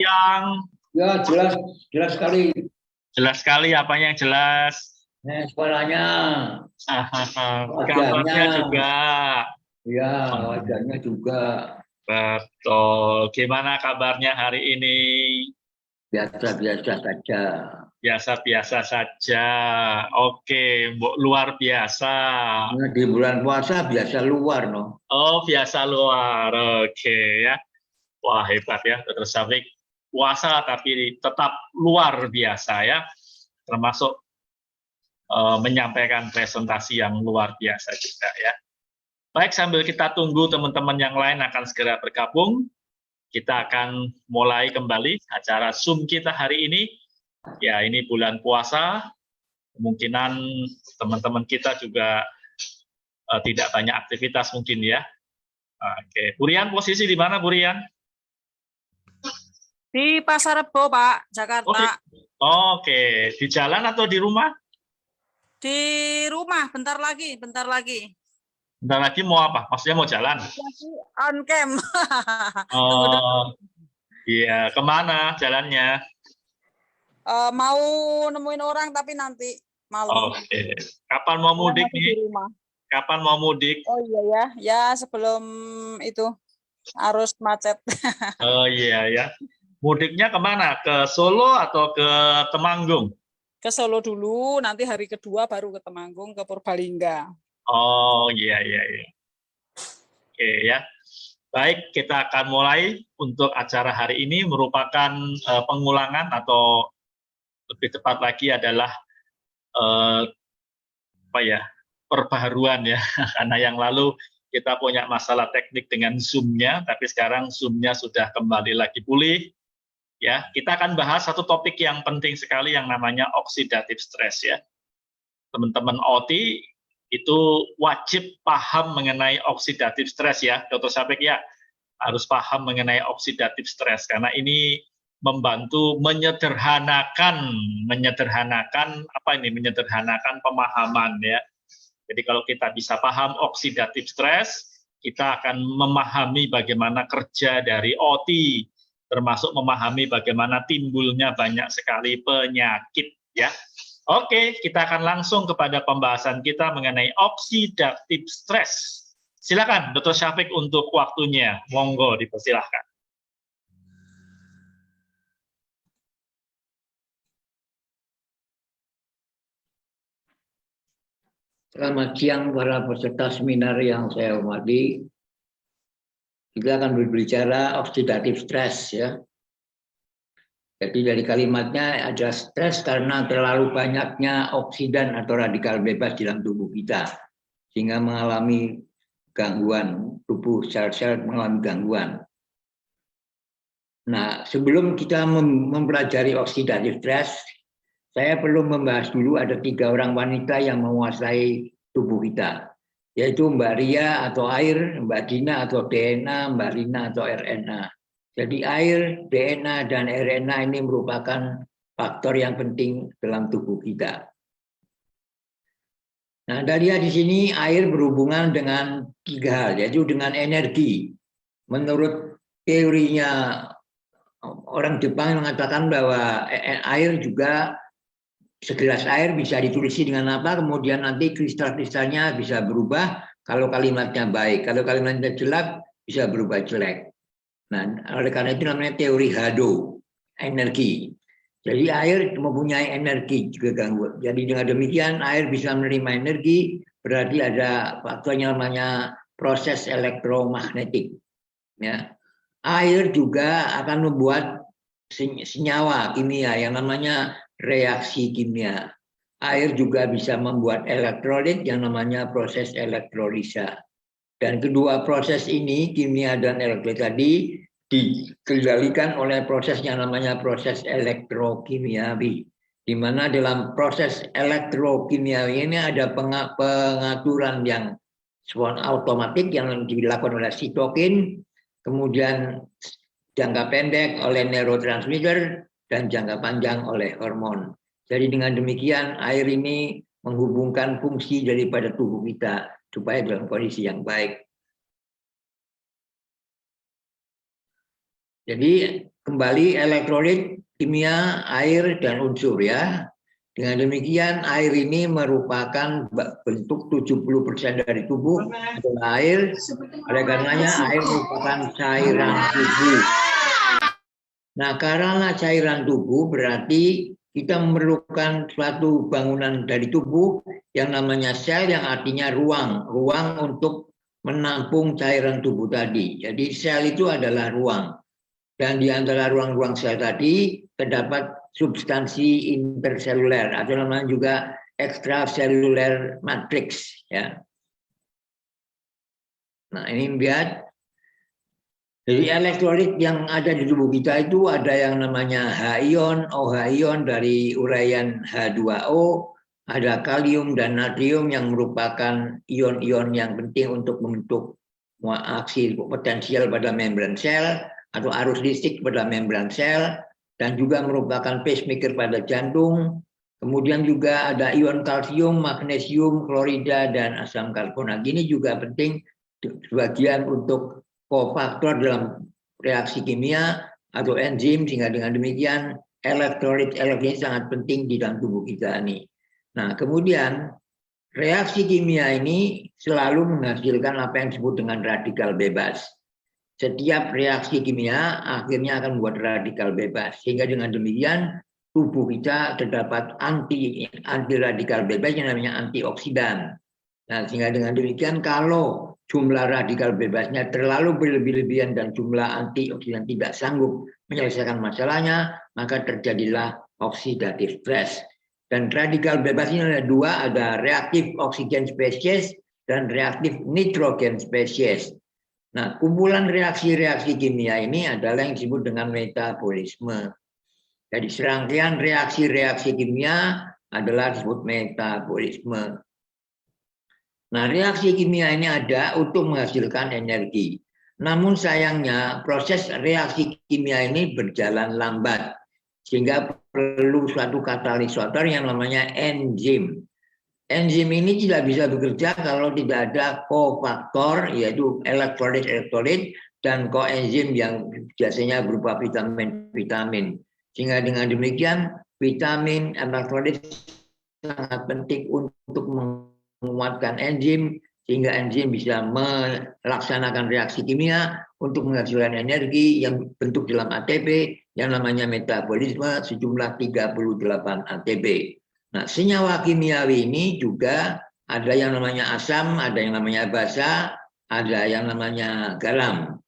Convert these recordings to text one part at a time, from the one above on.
siang. Ya, jelas, jelas sekali. Jelas sekali, apanya yang jelas? Suaranya, Gambarnya juga. ya, wajahnya juga. Betul. Gimana kabarnya hari ini? Biasa-biasa saja. Biasa-biasa saja. Oke, luar biasa. Nah, di bulan puasa biasa luar, no. Oh, biasa luar. Oke ya. Wah, hebat ya, Dr. Syafik. Puasa tapi tetap luar biasa ya. Termasuk menyampaikan presentasi yang luar biasa juga ya. Baik, sambil kita tunggu teman-teman yang lain akan segera bergabung, kita akan mulai kembali acara Zoom kita hari ini. Ya, ini bulan puasa, kemungkinan teman-teman kita juga tidak banyak aktivitas mungkin ya. Oke, Burian posisi di mana Burian? Di Pasar Rebo, Pak, Jakarta. Oke, di jalan atau di rumah? Di rumah, bentar lagi. Bentar lagi mau apa? Maksudnya mau jalan? On cam. Oh, iya. Kemana jalannya? Mau nemuin orang tapi nanti malam. Oke. Kapan mau mudik nih? Kapan mau mudik? Oh iya ya, ya sebelum itu arus macet. Oh iya ya. Mudiknya kemana? Ke Solo atau ke Temanggung? Ke Solo dulu, nanti hari kedua baru ke Temanggung, ke Purbalingga. Oh iya. Oke ya. Baik, kita akan mulai untuk acara hari ini merupakan pengulangan atau lebih tepat lagi adalah perbaharuan ya. Karena yang lalu kita punya masalah teknik dengan Zoom-nya, tapi sekarang Zoom-nya sudah kembali lagi pulih. Ya, kita akan bahas satu topik yang penting sekali yang namanya oxidative stress ya. Teman-teman OT itu wajib paham mengenai oxidative stress ya, Dr. Syafik ya. Harus paham mengenai oxidative stress karena ini membantu menyederhanakan pemahaman ya. Jadi kalau kita bisa paham oxidative stress, kita akan memahami bagaimana kerja dari OT, termasuk memahami bagaimana timbulnya banyak sekali penyakit ya. Oke, kita akan langsung kepada pembahasan kita mengenai oxidative stress. Silakan Dr. Syafik untuk waktunya. Monggo dipersilahkan. Selamat siang para peserta seminar yang saya hormati. Kita akan berbicara oxidative stress ya. Jadi dari kalimatnya ada stres karena terlalu banyaknya oksidan atau radikal bebas dalam tubuh kita sehingga mengalami gangguan tubuh, sel-sel mengalami gangguan. Nah, sebelum kita mempelajari oxidative stress, saya perlu membahas dulu ada 3 orang wanita yang menguasai tubuh kita, yaitu Mbak Ria atau air, Mbak Dina atau DNA, Mbak Rina atau RNA. Jadi air, DNA, dan RNA ini merupakan faktor yang penting dalam tubuh kita. Nah, dari di sini air berhubungan dengan 3 hal, yaitu dengan energi. Menurut teorinya orang Jepang mengatakan bahwa air juga segelas air bisa ditulisi dengan apa, kemudian nanti kristal-kristalnya bisa berubah kalau kalimatnya baik. Kalau kalimatnya jelek, bisa berubah jelek. Nah, oleh karena itu namanya teori Hado, energi. Jadi air mempunyai energi juga gangguan. Jadi dengan demikian air bisa menerima energi, berarti ada faktor yang namanya proses elektromagnetik. Ya. Air juga akan membuat senyawa kimia yang namanya reaksi kimia. Air juga bisa membuat elektrolit yang namanya proses elektrolisa. Dan kedua proses ini, kimia dan elektrolit tadi, dikendalikan oleh proses yang namanya proses elektrokimiawi. Di mana dalam proses elektrokimiawi ini ada pengaturan yang otomatis yang dilakukan oleh sitokin, kemudian jangka pendek oleh neurotransmitter, dan jangka panjang oleh hormon. Jadi dengan demikian air ini menghubungkan fungsi daripada tubuh kita supaya dalam kondisi yang baik. Jadi kembali elektrolit, kimia, air, dan unsur ya. Dengan demikian air ini merupakan bentuk 70% dari tubuh adalah air. Oleh karenanya air merupakan cairan tubuh. Nah, karena cairan tubuh berarti kita memerlukan suatu bangunan dari tubuh yang namanya sel, yang artinya ruang untuk menampung cairan tubuh tadi. Jadi sel itu adalah ruang. Dan di antara ruang-ruang sel tadi terdapat substansi interseluler atau namanya juga extracellular matrix ya. Nah, ini lihat. Jadi elektrolit yang ada di tubuh kita itu ada yang namanya H-ion, OH-ion dari uraian H2O, ada kalium dan natrium yang merupakan ion-ion yang penting untuk membentuk aksi potensial pada membran sel atau arus listrik pada membran sel, dan juga merupakan pacemaker pada jantung. Kemudian juga ada ion kalsium, magnesium, klorida, dan asam karbonat. Ini juga penting sebagian untuk kofaktor dalam reaksi kimia atau enzim, sehingga dengan demikian elektrolit sangat penting di dalam tubuh kita ini. Nah, kemudian reaksi kimia ini selalu menghasilkan apa yang disebut dengan radikal bebas. Setiap reaksi kimia akhirnya akan membuat radikal bebas, sehingga dengan demikian tubuh kita terdapat anti radikal bebas yang namanya antioksidan. Nah, sehingga dengan demikian kalau jumlah radikal bebasnya terlalu berlebih-lebihan dan jumlah antioksidan tidak sanggup menyelesaikan masalahnya, maka terjadilah oxidative stress. Dan radikal bebas ini ada dua, ada reaktif oksigen spesies dan reaktif nitrogen spesies. Nah, kumpulan reaksi-reaksi kimia ini adalah yang disebut dengan metabolisme. Jadi serangkaian reaksi-reaksi kimia adalah disebut metabolisme. Nah, reaksi kimia ini ada untuk menghasilkan energi. Namun sayangnya proses reaksi kimia ini berjalan lambat, sehingga perlu suatu katalisator yang namanya enzim. Enzim ini tidak bisa bekerja kalau tidak ada kofaktor, yaitu elektrolit, dan koenzim yang biasanya berupa vitamin-vitamin. Sehingga dengan demikian vitamin elektrolit sangat penting untuk menguatkan enzim, sehingga enzim bisa melaksanakan reaksi kimia untuk menghasilkan energi yang bentuk dalam ATP yang namanya metabolisme sejumlah 38 ATP. Nah, senyawa kimiawi ini juga ada yang namanya asam, ada yang namanya basa, ada yang namanya garam.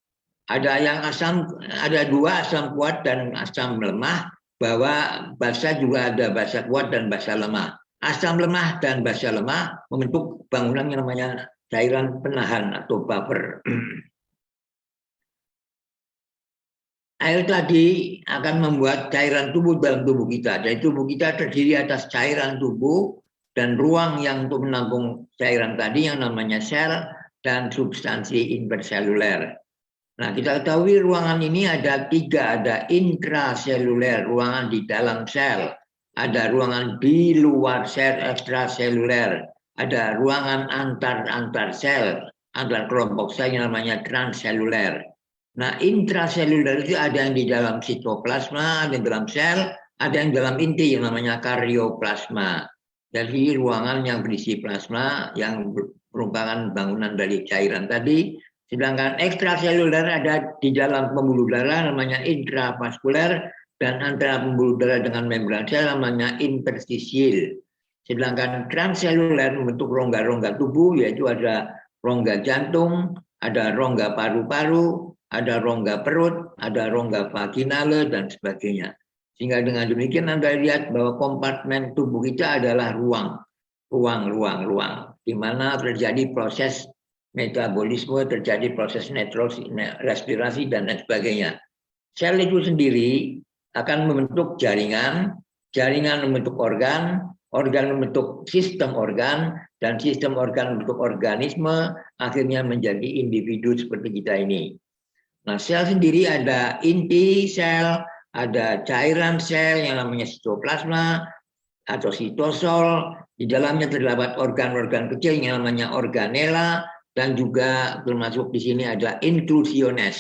Ada yang asam, ada dua, asam kuat dan asam lemah, bahwa basa juga ada basa kuat dan basa lemah. Asam lemah dan basa lemah membentuk bangunan yang namanya cairan penahan atau buffer. Air tadi akan membuat cairan tubuh dalam tubuh kita. Jadi tubuh kita terdiri atas cairan tubuh dan ruang yang untuk menampung cairan tadi yang namanya sel dan substansi interseluler. Nah, kita ketahui ruangan ini ada tiga, ada intraseluler, ruangan di dalam sel. Ada ruangan di luar sel, ekstraseluler. Ada ruangan antar sel, antar kelompok sel yang namanya transseluler. Nah, intraseluler itu ada yang di dalam sitoplasma, ada yang dalam sel, ada yang dalam inti yang namanya karyoplasma. Jadi ruangan yang berisi plasma yang merupakan bangunan dari cairan tadi. Sedangkan ekstraseluler ada di dalam pembuluh darah namanya intravaskuler, dan antara pembuluh darah dengan membran sel namanya interstisial. Sedangkan transseluler membentuk rongga-rongga tubuh, yaitu ada rongga jantung, ada rongga paru-paru, ada rongga perut, ada rongga vaginale, dan sebagainya. Sehingga dengan demikian Anda lihat bahwa kompartemen tubuh kita adalah ruang, di mana terjadi proses metabolisme, terjadi proses respirasi, dan lain sebagainya. Sel itu sendiri akan membentuk jaringan membentuk organ membentuk sistem organ, dan sistem organ membentuk organisme, akhirnya menjadi individu seperti kita ini. Nah, sel sendiri ada inti sel, ada cairan sel yang namanya sitoplasma atau sitosol. Di dalamnya terdapat organ-organ kecil yang namanya organela, dan juga termasuk di sini ada inclusiones.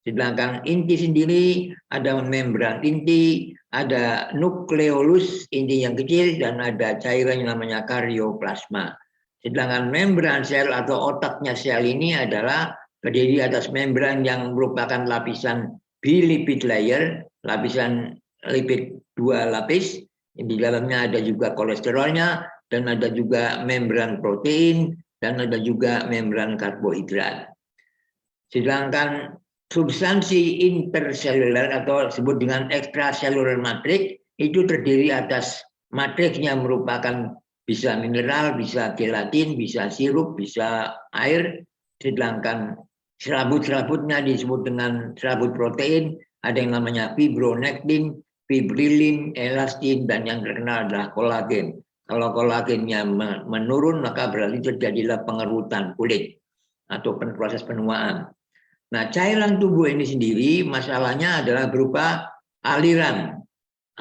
Sedangkan inti sendiri ada membran inti, ada nukleolus inti yang kecil, dan ada cairan yang namanya karyoplasma. Sedangkan membran sel atau otaknya sel ini adalah terdiri atas membran yang merupakan lapisan bilipid layer, lapisan lipid 2 lapis. Di dalamnya ada juga kolesterolnya, dan ada juga membran protein, dan ada juga membran karbohidrat. Sedangkan substansi interseluler atau disebut dengan extracellular matrix itu terdiri atas matriksnya merupakan bisa mineral, bisa gelatin, bisa sirup, bisa air. Sedangkan serabut-serabutnya disebut dengan serabut protein, ada yang namanya fibronectin, fibrilin, elastin, dan yang terkenal adalah kolagen. Kalau kolagennya menurun, maka berarti terjadilah pengerutan kulit atau proses penuaan. Nah, cairan tubuh ini sendiri masalahnya adalah berupa aliran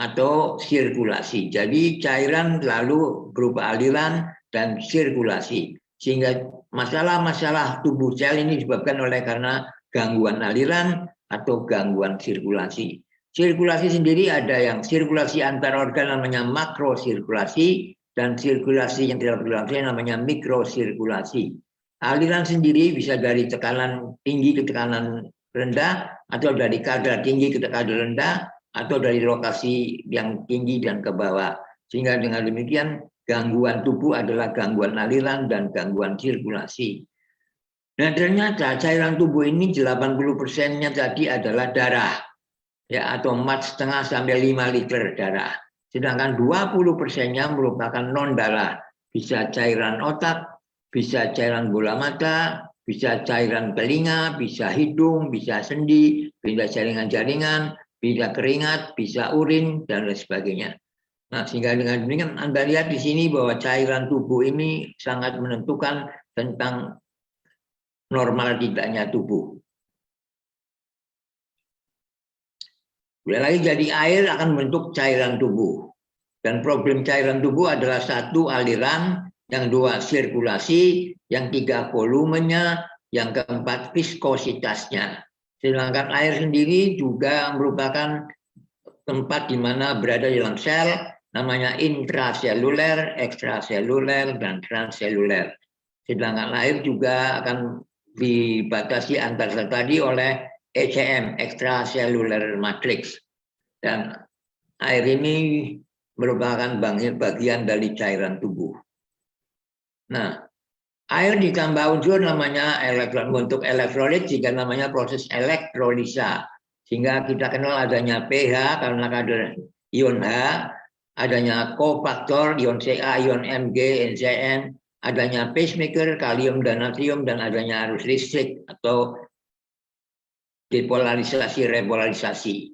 atau sirkulasi. Jadi cairan lalu berupa aliran dan sirkulasi. Sehingga masalah-masalah tubuh sel ini disebabkan oleh karena gangguan aliran atau gangguan sirkulasi. Sirkulasi sendiri ada yang sirkulasi antar organ namanya makrosirkulasi, dan sirkulasi yang tidak berlangsung namanya mikrosirkulasi. Aliran sendiri bisa dari tekanan tinggi ke tekanan rendah, atau dari kadar tinggi ke kadar rendah, atau dari lokasi yang tinggi dan ke bawah. Sehingga dengan demikian gangguan tubuh adalah gangguan aliran dan gangguan sirkulasi. Nah, ternyata cairan tubuh ini 80%-nya tadi adalah darah, ya, atau 4,5 sampai 5 liter darah. Sedangkan 20%-nya merupakan non darah, bisa cairan otak, bisa cairan bola mata, bisa cairan telinga, bisa hidung, bisa sendi, bisa jaringan-jaringan, bisa keringat, bisa urin, dan lain sebagainya. Nah, sehingga dengan demikian Anda lihat di sini bahwa cairan tubuh ini sangat menentukan tentang normal tidaknya tubuh. Boleh lagi jadi air akan membentuk cairan tubuh. Dan problem cairan tubuh adalah satu aliran, yang dua sirkulasi, yang tiga volumenya, yang keempat viskositasnya. Sedangkan air sendiri juga merupakan tempat di mana berada dalam sel, namanya intraseluler, ekstraseluler, dan transseluler. Sedangkan air juga akan dibatasi antar sel tadi oleh ECM, extracellular matrix. Dan air ini merupakan bagian dari cairan tubuh. Nah, air ditambah unsur namanya bentuk elektrolit jika namanya proses elektrolisa. Sehingga kita kenal adanya pH karena kadar ion H, adanya kofaktor ion Ca, ion Mg, NCN, adanya pacemaker, kalium dan natrium, dan adanya arus listrik atau depolarisasi, repolarisasi.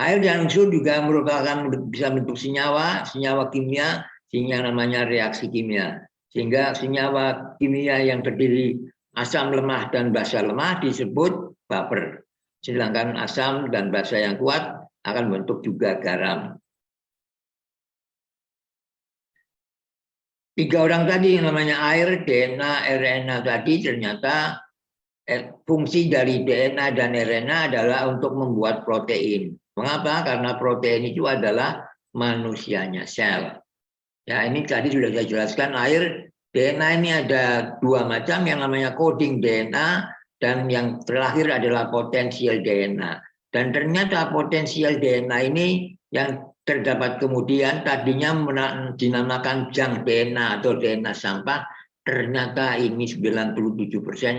Air dan unsur juga merupakan bisa bentuk senyawa kimia, sehingga namanya reaksi kimia. Sehingga senyawa kimia yang terdiri asam lemah dan basa lemah disebut baper. Sedangkan asam dan basa yang kuat akan bentuk juga garam. Tiga orang tadi yang namanya air, DNA, RNA tadi ternyata fungsi dari DNA dan RNA adalah untuk membuat protein. Mengapa? Karena protein itu adalah manusianya sel. Ya, ini tadi sudah saya jelaskan, air DNA ini ada dua macam, yang namanya coding DNA dan yang terakhir adalah potensial DNA. Dan ternyata potensial DNA ini yang terdapat kemudian tadinya dinamakan junk DNA atau DNA sampah, ternyata ini 97%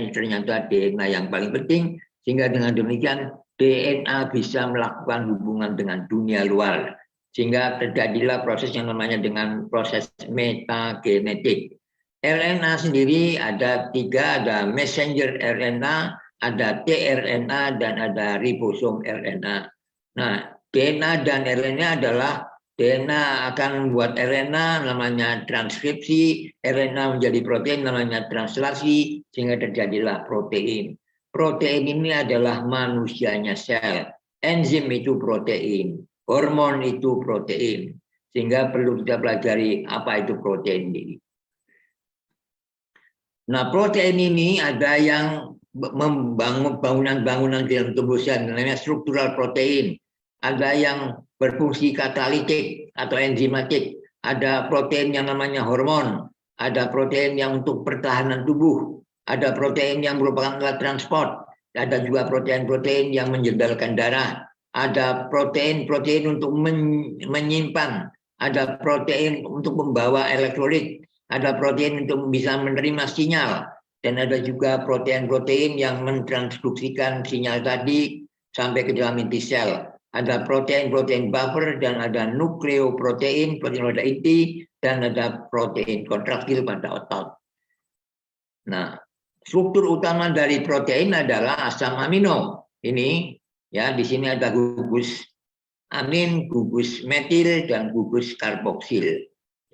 ini ternyata DNA yang paling penting, sehingga dengan demikian DNA bisa melakukan hubungan dengan dunia luar, sehingga terjadilah proses yang namanya dengan proses metagenetik. RNA sendiri ada tiga, ada messenger RNA, ada tRNA, dan ada ribosom RNA. Nah, DNA dan RNA adalah DNA akan membuat RNA namanya transkripsi, RNA menjadi protein namanya translasi, sehingga terjadilah protein. Protein ini adalah manusianya sel. Enzim itu protein, hormon itu protein. Sehingga perlu kita pelajari apa itu protein ini. Nah, protein ini ada yang membangun bangunan-bangunan di dalam tubuh sel, namanya struktural protein. Ada yang berfungsi katalitik atau enzimatik, ada protein yang namanya hormon, ada protein yang untuk pertahanan tubuh, ada protein yang merupakan alat transport, ada juga protein-protein yang menjedarkan darah, ada protein-protein untuk menyimpan, ada protein untuk membawa elektrolit, ada protein untuk bisa menerima sinyal, dan ada juga protein-protein yang mentransduksikan sinyal tadi sampai ke dalam inti sel. Ada protein-protein buffer dan ada nukleoprotein, protein pada inti, dan ada protein kontraktil pada otot. Nah, struktur utama dari protein adalah asam amino. Ini ya, di sini ada gugus amin, gugus metil, dan gugus karboksil.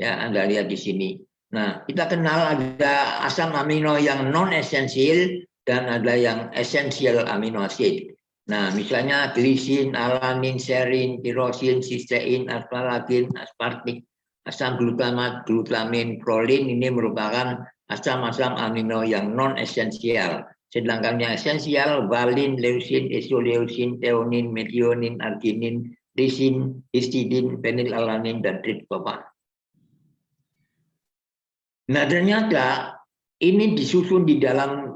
Ya, Anda lihat di sini. Nah, kita kenal ada asam amino yang non esensial dan ada yang esensial amino acid. Nah, misalnya glisin, alanin, serin, tirosin, sistein, asparagin, aspartik, asam glutamat, glutamin, prolin ini merupakan asam-asam amino yang non esensial. Sedangkan yang esensial valin, leusin, isoleusin, theonin, metionin, arginin, lisin, histidin, fenilalanin, dan tryptophan. Nah, ternyata ini disusun di dalam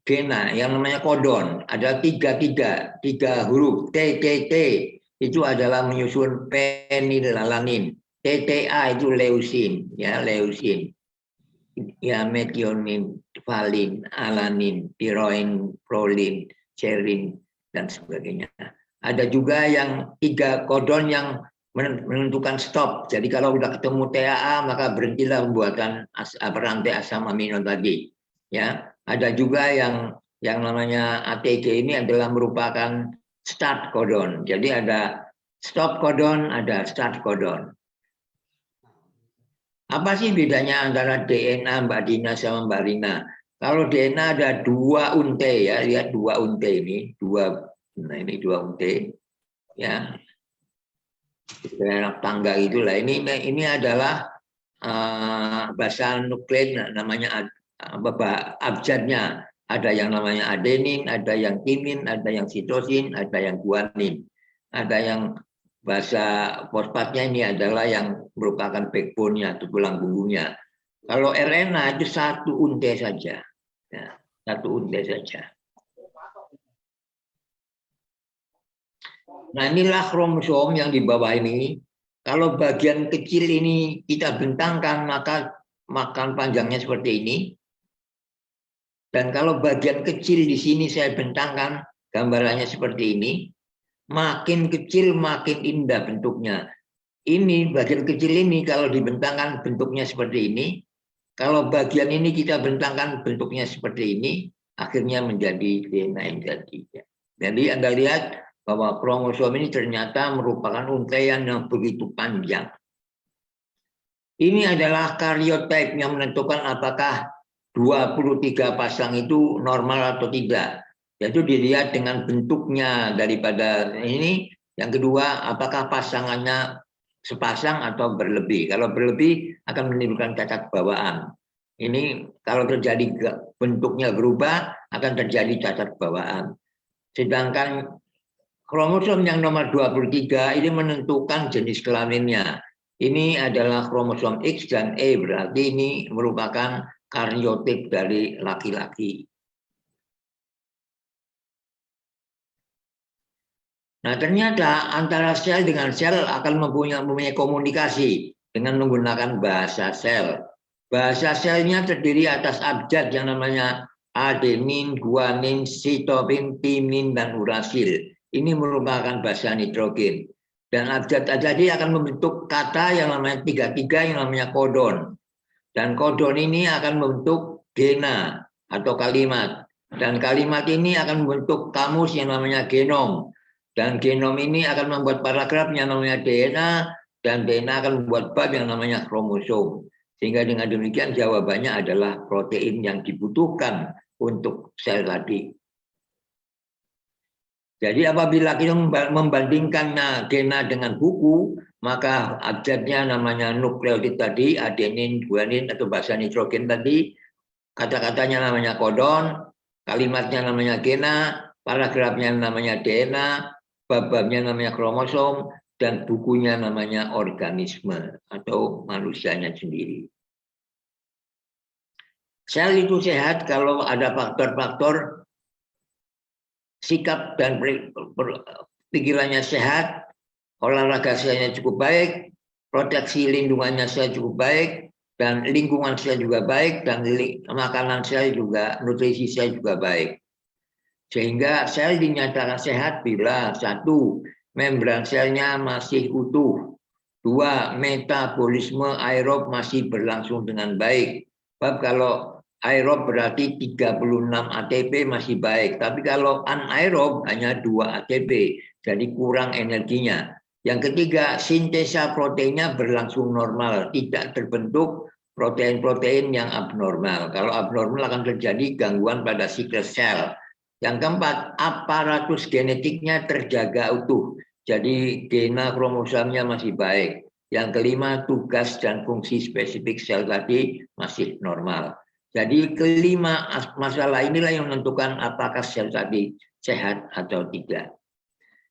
gena yang namanya kodon. Ada tiga huruf T itu adalah menyusun fenilalanin. TTA itu leusin, ya leusin. Ya metionin, valin, alanin, tiroin, prolin, serin, dan sebagainya. Ada juga yang tiga kodon yang menentukan stop. Jadi kalau sudah ketemu TAA maka berhentilah pembuatan rantai asam amino tadi. Ya, ada juga yang namanya ATG ini adalah merupakan start kodon. Jadi ada stop kodon, ada start kodon. Apa sih bedanya antara DNA Mbak Dina sama Mbak Rina? Kalau DNA ada 2 unte ya, lihat 2 unte ini, nah ini 2 unte ya. Tangga itulah. Ini adalah bahasa nuklein namanya abjadnya. Ada yang namanya adenin, ada yang timin, ada yang sitosin, ada yang guanin. Ada yang bahasa fosfatnya ini adalah yang merupakan backbone-nya atau tulang punggungnya. Kalau RNA itu 1 unte saja. Ya, 1 unte saja. Nah, inilah kromosom yang di bawah ini. Kalau bagian kecil ini kita bentangkan, maka makan panjangnya seperti ini. Dan kalau bagian kecil di sini saya bentangkan, gambarannya seperti ini. Makin kecil, makin indah bentuknya. Ini bagian kecil ini kalau dibentangkan bentuknya seperti ini. Kalau bagian ini kita bentangkan bentuknya seperti ini, akhirnya menjadi DNA yang jadi. Jadi Anda lihat bahwa kromosom ini ternyata merupakan untaian yang begitu panjang. Ini adalah karyotype yang menentukan apakah 23 pasang itu normal atau tidak. Yaitu dilihat dengan bentuknya daripada ini. Yang kedua, apakah pasangannya sepasang atau berlebih. Kalau berlebih akan menimbulkan cacat bawaan. Ini kalau terjadi bentuknya berubah akan terjadi cacat bawaan. Sedangkan kromosom yang nomor 23 ini menentukan jenis kelaminnya. Ini adalah kromosom X dan Y, berarti ini merupakan karyotip dari laki-laki. Nah, ternyata antara sel dengan sel akan mempunyai komunikasi dengan menggunakan bahasa sel. Bahasa selnya terdiri atas abjad yang namanya adenin, guanin, sitopin, timin, dan urasil. Ini merupakan bahasa nitrogen. Dan abjad tadi akan membentuk kata yang namanya 33 yang namanya kodon. Dan kodon ini akan membentuk gena atau kalimat. Dan kalimat ini akan membentuk kamus yang namanya genom. Dan genom ini akan membuat paragraf yang namanya DNA. Dan DNA akan membuat bab yang namanya kromosom. Sehingga dengan demikian jawabannya adalah protein yang dibutuhkan untuk sel tadi. Jadi apabila kita membandingkan gena dengan buku, maka abjadnya namanya nukleotid tadi, adenin, guanin atau bahasa nitrogen tadi, kata-katanya namanya kodon, kalimatnya namanya gena, paragrafnya namanya DNA, bab-babnya namanya kromosom, dan bukunya namanya organisme atau manusianya sendiri. Sel itu sehat kalau ada faktor-faktor sikap dan pikirannya sehat, olahraga selnya cukup baik, proteksi lindungannya sel cukup baik, dan lingkungan sel juga baik, dan makanan sel juga, nutrisi sel juga baik. Sehingga sel dinyatakan sehat bila 1. membran selnya masih utuh, 2. metabolisme aerob masih berlangsung dengan baik. Sebab kalau aerob berarti 36 ATP masih baik, tapi kalau anaerob hanya 2 ATP, jadi kurang energinya. Yang ketiga, sintesa proteinnya berlangsung normal, tidak terbentuk protein-protein yang abnormal. Kalau abnormal akan terjadi gangguan pada siklus sel. Yang keempat, aparatus genetiknya terjaga utuh, jadi gena kromosomnya masih baik. Yang kelima, tugas dan fungsi spesifik sel tadi masih normal. Jadi kelima masalah inilah yang menentukan apakah sel tadi sehat atau tidak.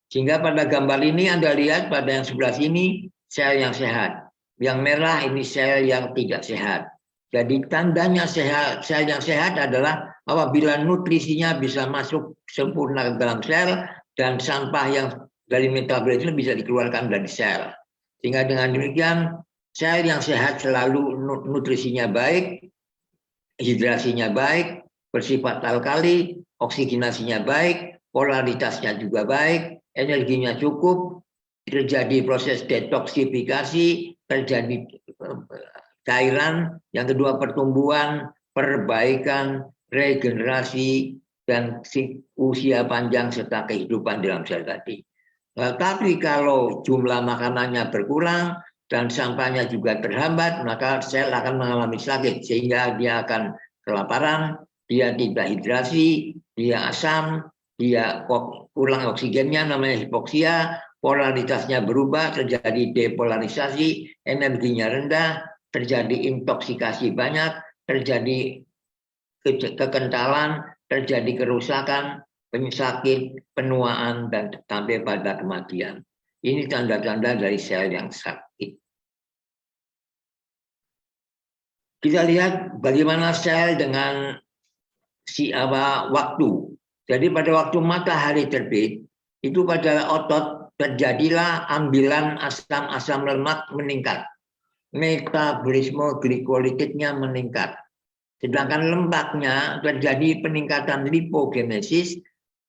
Sehingga pada gambar ini Anda lihat pada yang sebelah sini sel yang sehat. Yang merah ini sel yang tidak sehat. Jadi tandanya sehat, sel yang sehat adalah apabila nutrisinya bisa masuk sempurna ke dalam sel dan sampah yang dari metabolisme bisa dikeluarkan dari sel. Sehingga dengan demikian sel yang sehat selalu nutrisinya baik, hidrasinya baik, bersifat alkali, oksigenasinya baik, polaritasnya juga baik, energinya cukup, terjadi proses detoksifikasi, terjadi cairan, yang kedua pertumbuhan, perbaikan, regenerasi, dan usia panjang serta kehidupan dalam sel tadi. Tapi kalau jumlah makanannya berkurang dan sampahnya juga terhambat, maka sel akan mengalami sakit sehingga dia akan kelaparan, dia tidak hidrasi, dia asam, dia kurang oksigennya namanya hipoksia, polaritasnya berubah, terjadi depolarisasi, energinya rendah, terjadi intoksikasi banyak, terjadi kekentalan, terjadi kerusakan, penyakit, penuaan, dan sampai pada kematian. Ini tanda-tanda dari sel yang sakit. Kita lihat bagaimana sel dengan waktu. Jadi pada waktu matahari terbit, itu pada otot terjadilah ambilan asam-asam lemak meningkat. Metabolisme glikolitiknya meningkat. Sedangkan lemaknya terjadi peningkatan lipogenesis,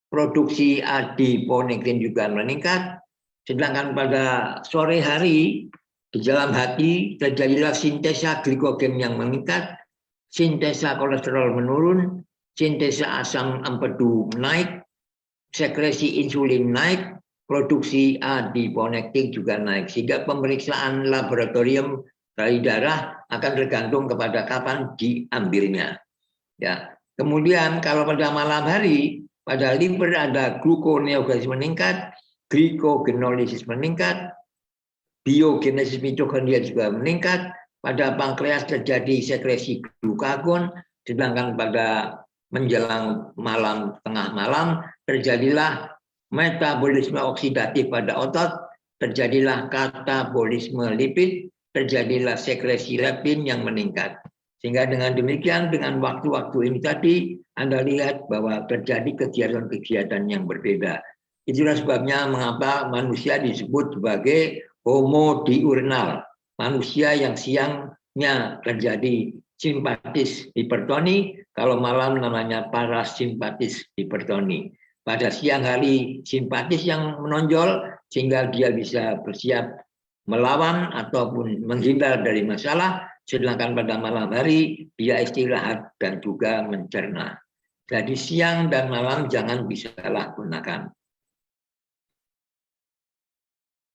produksi adiponektin juga meningkat. Sedangkan pada sore hari di dalam hati terjadilah sintesa glikogen yang meningkat, sintesa kolesterol menurun, sintesa asam empedu naik, sekresi insulin naik, produksi adiponektin juga naik. Sehingga pemeriksaan laboratorium dari darah akan tergantung kepada kapan diambilnya. Ya. Kemudian kalau pada malam hari, pada liver ada gluconeogenesis meningkat, glycogenolysis meningkat, biogenesis mitokondria juga meningkat, pada pankreas terjadi sekresi glukagon, sedangkan pada menjelang malam, tengah malam, terjadilah metabolisme oksidatif pada otot, terjadilah katabolisme lipid, terjadilah sekresi leptin yang meningkat. Sehingga dengan demikian, dengan waktu-waktu ini tadi, Anda lihat bahwa terjadi kegiatan-kegiatan yang berbeda. Itulah sebabnya mengapa manusia disebut sebagai homo diurnal. Manusia yang siangnya terjadi simpatis hipertoni, kalau malam namanya parasimpatis hipertoni. Pada siang hari simpatis yang menonjol, sehingga dia bisa bersiap melawan ataupun menghindar dari masalah, sedangkan pada malam hari dia istirahat dan juga mencerna. Jadi siang dan malam jangan disalahgunakan.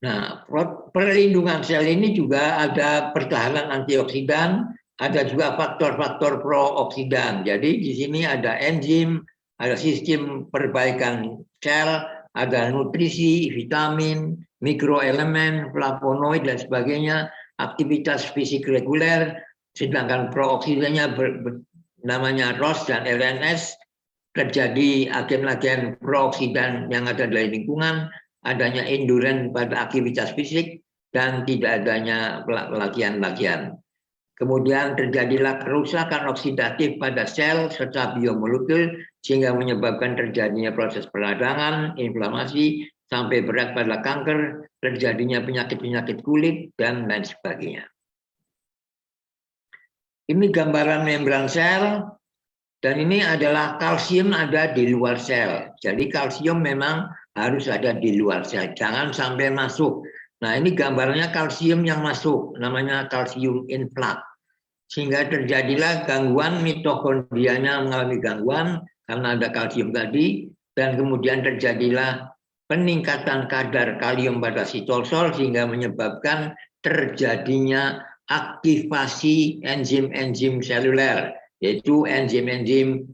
Nah, perlindungan sel ini juga ada pertahanan antioksidan, ada juga faktor-faktor prooksidan. Jadi di sini ada enzim, ada sistem perbaikan sel, ada nutrisi, vitamin, mikroelemen, flavonoid dan sebagainya, aktivitas fisik reguler, sedangkan prooksidannya namanya ROS dan LNS, terjadi agen-agen prooksidan yang ada dari lingkungan, adanya endurance pada aktivitas fisik, dan tidak adanya pelatihan-pelatihan. Kemudian terjadilah kerusakan oksidatif pada sel serta biomolekul sehingga menyebabkan terjadinya proses peradangan, inflamasi, sampai berat pada kanker, terjadinya penyakit-penyakit kulit, dan lain sebagainya. Ini gambaran membran sel, dan ini adalah kalsium ada di luar sel. Jadi kalsium memang harus ada di luar sel, jangan sampai masuk. Nah ini gambarnya kalsium yang masuk, namanya kalsium influx. Sehingga terjadilah gangguan mitokondrianya mengalami gangguan karena ada kalsium tadi, dan kemudian terjadilah peningkatan kadar kalium pada sitosol sehingga menyebabkan terjadinya aktivasi enzim-enzim seluler, yaitu enzim-enzim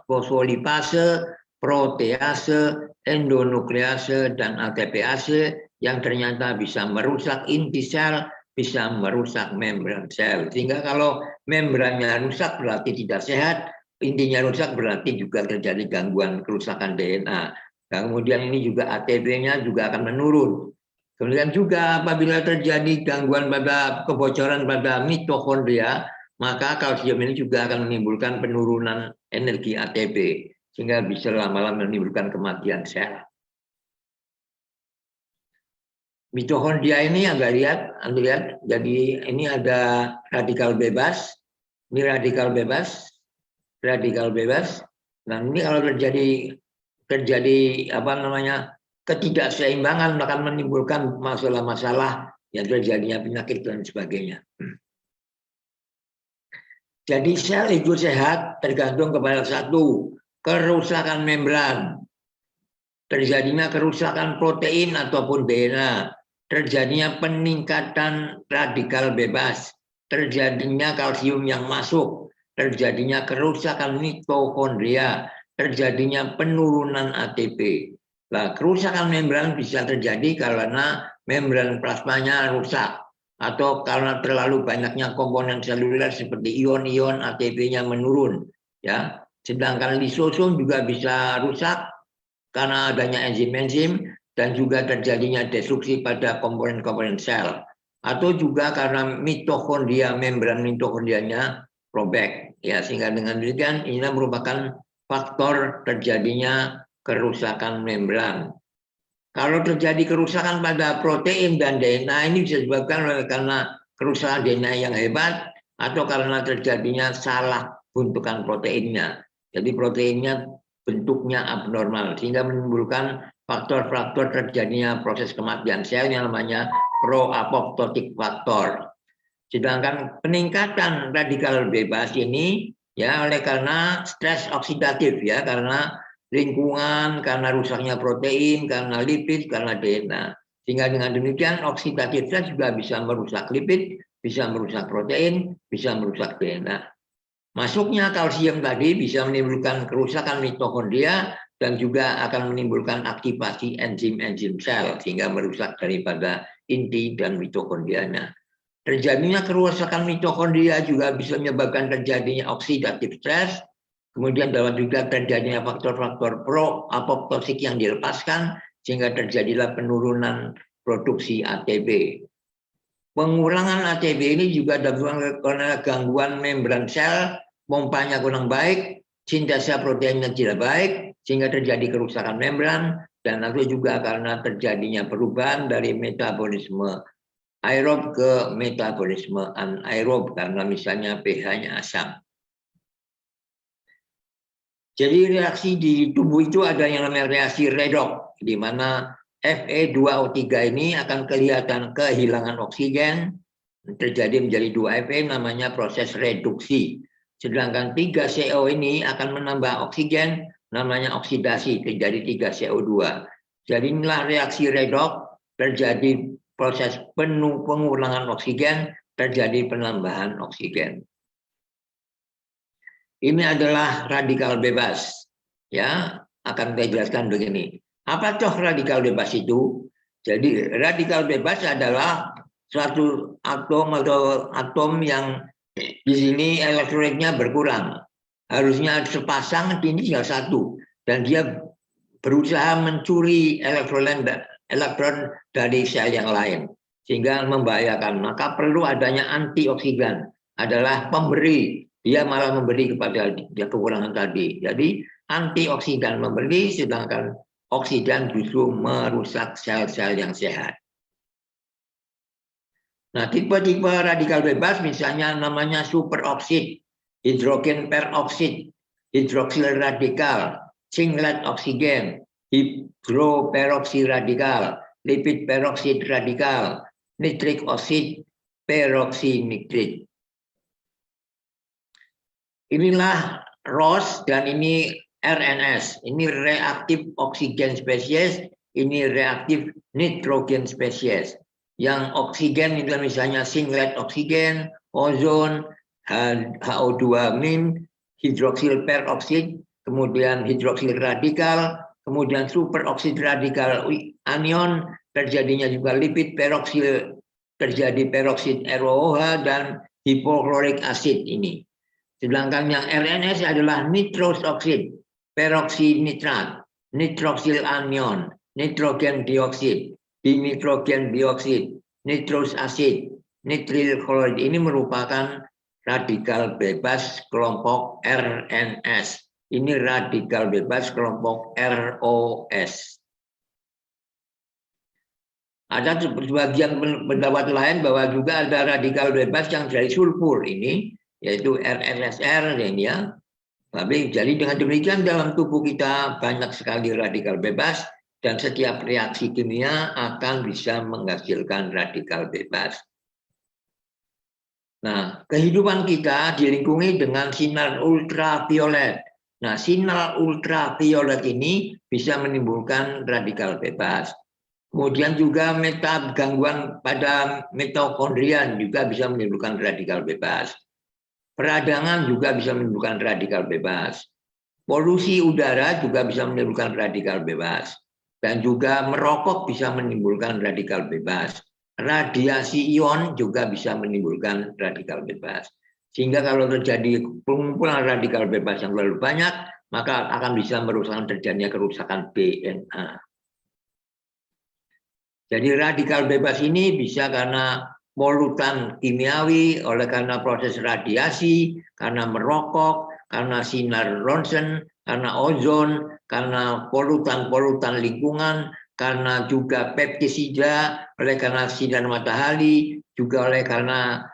fosfolipase, protease, endonuklease, dan ATPase yang ternyata bisa merusak inti sel, bisa merusak membran sel. Sehingga kalau membrannya rusak berarti tidak sehat, intinya rusak berarti juga terjadi gangguan kerusakan DNA. Dan kemudian ini juga ATP-nya juga akan menurun. Kemudian juga apabila terjadi gangguan pada kebocoran pada mitokondria, maka kalsium ini juga akan menimbulkan penurunan energi ATP, sehingga bisa lama-lama menimbulkan kematian sel. Mitokondria ini Anda lihat, jadi ini ada radikal bebas, ini radikal bebas. Dan ini kalau terjadi ketidakseimbangan akan menimbulkan masalah-masalah yang terjadinya penyakit dan sebagainya. Jadi sel itu sehat tergantung kepada satu, kerusakan membran, terjadinya kerusakan protein ataupun DNA, terjadinya peningkatan radikal bebas, terjadinya kalsium yang masuk, terjadinya kerusakan mitokondria, terjadinya penurunan ATP. Nah, kerusakan membran bisa terjadi karena membran plasmanya rusak atau karena terlalu banyaknya komponen seluler seperti ion-ion ATP-nya menurun, ya. Sedangkan lisosom juga bisa rusak karena adanya enzim-enzim dan juga terjadinya destruksi pada komponen-komponen sel, atau juga karena membran mitokondrianya robek, ya, sehingga dengan demikian ini merupakan faktor terjadinya kerusakan membran. Kalau terjadi kerusakan pada protein dan DNA ini bisa disebabkan karena kerusakan DNA yang hebat atau karena terjadinya salah bentukan proteinnya. Jadi proteinnya bentuknya abnormal sehingga menimbulkan faktor-faktor terjadinya proses kematian sel yang namanya pro-apoptotik faktor. Sedangkan peningkatan radikal bebas ini ya oleh karena stres oksidatif, ya, karena lingkungan, karena rusaknya protein, karena lipid, karena DNA. Sehingga dengan demikian oksidatif stres juga bisa merusak lipid, bisa merusak protein, bisa merusak DNA. Masuknya kalsium tadi bisa menimbulkan kerusakan mitokondria dan juga akan menimbulkan aktivasi enzim-enzim sel sehingga merusak daripada inti dan mitokondrianya. Terjadinya kerusakan mitokondria juga bisa menyebabkan terjadinya oksidatif stres, kemudian dapat juga terjadinya faktor-faktor pro-apoptotik yang dilepaskan sehingga terjadilah penurunan produksi ATP. Pengurangan ATP ini juga dapat karena gangguan membran sel, pompanya kurang baik, sintesa proteinnya tidak baik, sehingga terjadi kerusakan membran, dan itu juga karena terjadinya perubahan dari metabolisme aerob ke metabolisme anaerob karena misalnya pH-nya asam. Jadi reaksi di tubuh itu ada yang namanya reaksi redox, di mana Fe2O3 ini akan kelihatan kehilangan oksigen, terjadi menjadi 2Fe, namanya proses reduksi. Sedangkan 3CO ini akan menambah oksigen, namanya oksidasi, terjadi 3CO2. Jadi inilah reaksi redox, terjadi proses pengurangan oksigen, terjadi penambahan oksigen. Ini adalah radikal bebas, ya, akan saya jelaskan begini. Apa toh radikal bebas itu? Jadi radikal bebas adalah suatu atom atau atom yang di sini elektronitnya berkurang. Harusnya sepasang, ini tinggal satu. Dan dia berusaha mencuri elektron dari sel yang lain. Sehingga membahayakan. Maka perlu adanya antioksidan. Adalah pemberi. Dia malah memberi kepada dia kekurangan tadi. Jadi antioksidan memberi, sedangkan oksidan justru merusak sel-sel yang sehat. Nah, tipe-tipe radikal bebas misalnya namanya superoksid, hidrogen peroksid, hidroksil radikal, singlet oksigen, hidroperoksi radikal, lipid peroksid radikal, nitrik oksid, peroksinitrit. Inilah ROS dan ini RNS. Ini reaktif oksigen spesies, ini reaktif nitrogen spesies. Yang oksigen itu misalnya singlet oksigen, ozon, HO2-, hidroksil peroksid, kemudian hidroksil radikal, kemudian superoksid radikal anion, terjadinya juga lipid peroksil, terjadi peroksid ROOH dan hipoklorik asid ini. Sedangkan yang RNS adalah nitrous oksid, peroksinitrat, nitroksil anion, nitrogen dioksid, dinitrogen dioksid, nitrous asid, nitril klorid. Ini merupakan radikal bebas kelompok RNS. Ini radikal bebas kelompok ROS. Ada sebagian pendapat lain bahwa juga ada radikal bebas yang dari sulfur ini, yaitu RNSR ya. Tapi jadi dengan demikian dalam tubuh kita banyak sekali radikal bebas dan setiap reaksi kimia akan bisa menghasilkan radikal bebas. Nah, kehidupan kita dilingkungi dengan sinar ultraviolet. Nah, sinar ultraviolet ini bisa menimbulkan radikal bebas. Kemudian juga gangguan pada mitokondria juga bisa menimbulkan radikal bebas. Peradangan juga bisa menimbulkan radikal bebas. Polusi udara juga bisa menimbulkan radikal bebas. Dan juga merokok bisa menimbulkan radikal bebas. Radiasi ion juga bisa menimbulkan radikal bebas. Sehingga kalau terjadi pengumpulan radikal bebas yang terlalu banyak, maka akan bisa merusak terjadinya kerusakan DNA. Jadi radikal bebas ini bisa karena polutan kimiawi, oleh karena proses radiasi, karena merokok, karena sinar ronsen, karena ozon, karena polutan-polutan lingkungan, karena juga pestisida, oleh karena sinar matahari, juga oleh karena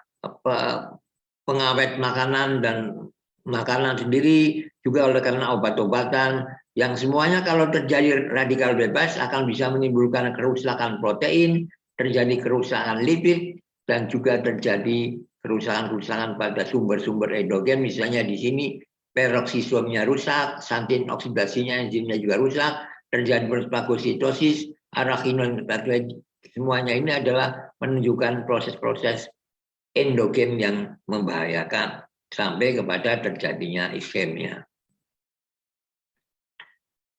pengawet makanan dan makanan sendiri, juga oleh karena obat-obatan, yang semuanya kalau terjadi radikal bebas akan bisa menimbulkan kerusakan protein, terjadi kerusakan lipid, dan juga terjadi kerusakan-kerusakan pada sumber-sumber endogen. Misalnya di sini peroksisomnya rusak, santin oksidasinya, enzimnya juga rusak, terjadi fagositosis, arakinon, semuanya ini adalah menunjukkan proses-proses endogen yang membahayakan sampai kepada terjadinya iskemia.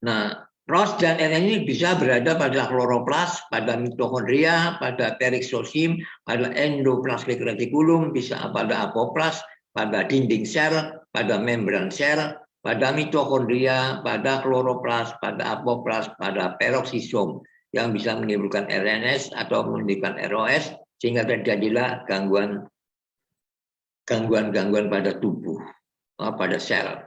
Nah, ROS dan RNS ini bisa berada pada kloroplas, pada mitokondria, pada periksosim, pada endoplasmik retikulum, bisa pada apoplas, pada dinding sel, pada membran sel, pada mitokondria, pada kloroplas, pada apoplas, pada peroksisom yang bisa menimbulkan RNS atau menimbulkan ROS sehingga terjadilah gangguan-gangguan pada tubuh, pada sel.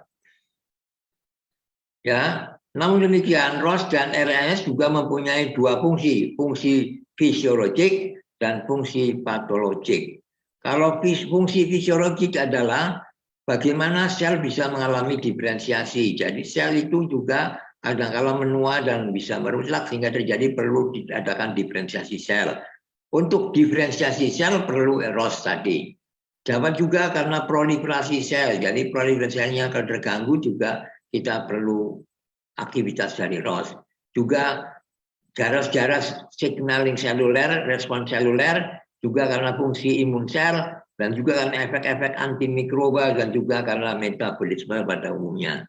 Ya, namun demikian ROS dan RNS juga mempunyai dua fungsi, fungsi fisiologik dan fungsi patologik. Kalau fungsi fisiologik adalah bagaimana sel bisa mengalami diferensiasi. Jadi sel itu juga kadang-kala menua dan bisa merusak sehingga terjadi perlu diadakan diferensiasi sel. Untuk diferensiasi sel perlu ROS tadi. Dapat juga karena proliferasi sel. Jadi proliferasi selnya kalau terganggu juga kita perlu aktivitas dari ROS. Juga jaras-jaras signaling seluler, respons seluler, juga karena fungsi imun sel, dan juga karena efek-efek antimikroba, dan juga karena metabolisme pada umumnya.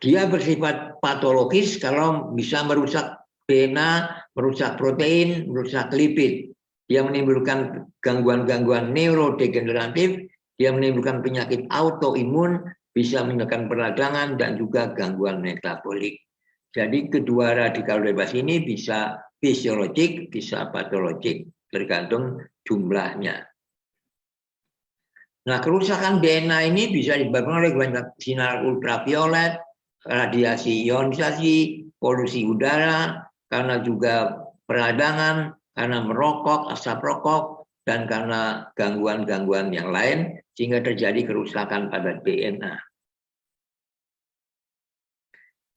Dia bersifat patologis kalau bisa merusak DNA, merusak protein, merusak lipid. Dia menimbulkan gangguan-gangguan neurodegeneratif, dia menimbulkan penyakit autoimun, bisa menekan peradangan, dan juga gangguan metabolik. Jadi kedua radikal bebas ini bisa fisiologik, bisa patologik, tergantung jumlahnya. Nah, kerusakan DNA ini bisa disebabkan oleh sinar ultraviolet, radiasi ionisasi, polusi udara, karena juga peradangan, karena merokok, asap rokok, dan karena gangguan-gangguan yang lain, sehingga terjadi kerusakan pada DNA.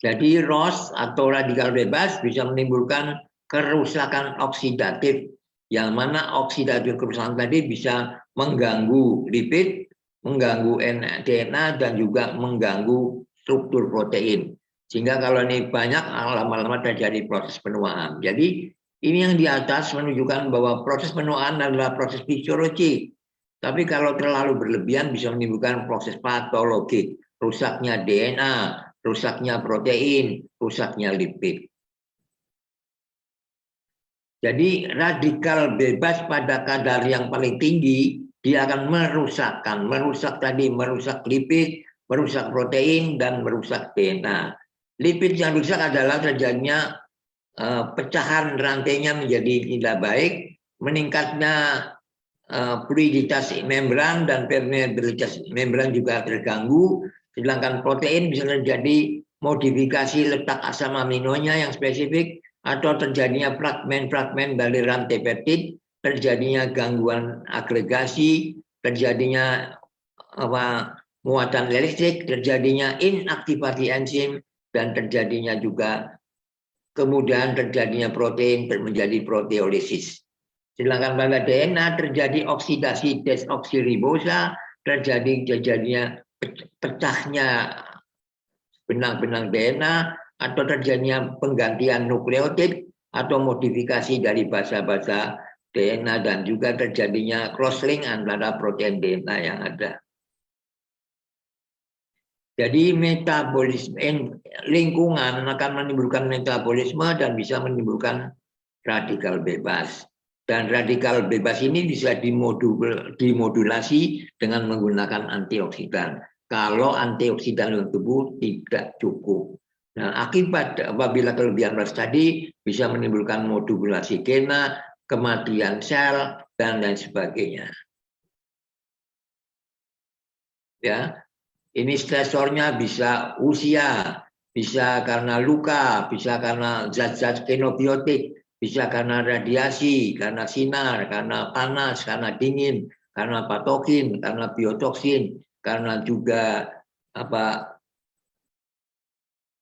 Jadi ROS atau radikal bebas bisa menimbulkan kerusakan oksidatif, yang mana oksidatif kerusakan tadi bisa mengganggu lipid, mengganggu DNA, dan juga mengganggu struktur protein. Sehingga kalau ini banyak, lama-lama terjadi proses penuaan. Jadi ini yang di atas menunjukkan bahwa proses penuaan adalah proses fisiologi. Tapi kalau terlalu berlebihan bisa menimbulkan proses patologik, rusaknya DNA, rusaknya protein, rusaknya lipid. Jadi radikal bebas pada kadar yang paling tinggi, dia akan merusak lipid, merusak protein, dan merusak DNA. Lipid yang rusak adalah terjadinya pecahan rantainya menjadi tidak baik, meningkatnya fluiditas membran dan permeabilitas membran juga terganggu. Sedangkan protein bisa terjadi modifikasi letak asam aminonya yang spesifik, atau terjadinya fragmen-fragmen dari rantai peptid, terjadinya gangguan agregasi, terjadinya muatan listrik, terjadinya inaktivasi enzim, dan terjadinya juga kemudian terjadinya protein menjadi proteolisis. Sedangkan pada DNA terjadi oksidasi desoksiribosa, terjadinya pecahnya benang-benang DNA, atau terjadinya penggantian nukleotid atau modifikasi dari basa-basa DNA, dan juga terjadinya cross-link antara protein DNA yang ada. Jadi metabolisme lingkungan akan menimbulkan metabolisme dan bisa menimbulkan radikal bebas. Dan radikal bebas ini bisa dimodulasi dengan menggunakan antioksidan. Kalau antioksidan dalam tubuh tidak cukup. Nah, akibat apabila kelebihan ROS tadi bisa menimbulkan modulasi gena, kematian sel, dan lain sebagainya. Ya, ini stresornya bisa usia, bisa karena luka, bisa karena zat-zat kenobiotik, bisa karena radiasi, karena sinar, karena panas, karena dingin, karena patogen, karena biotoksin, karena juga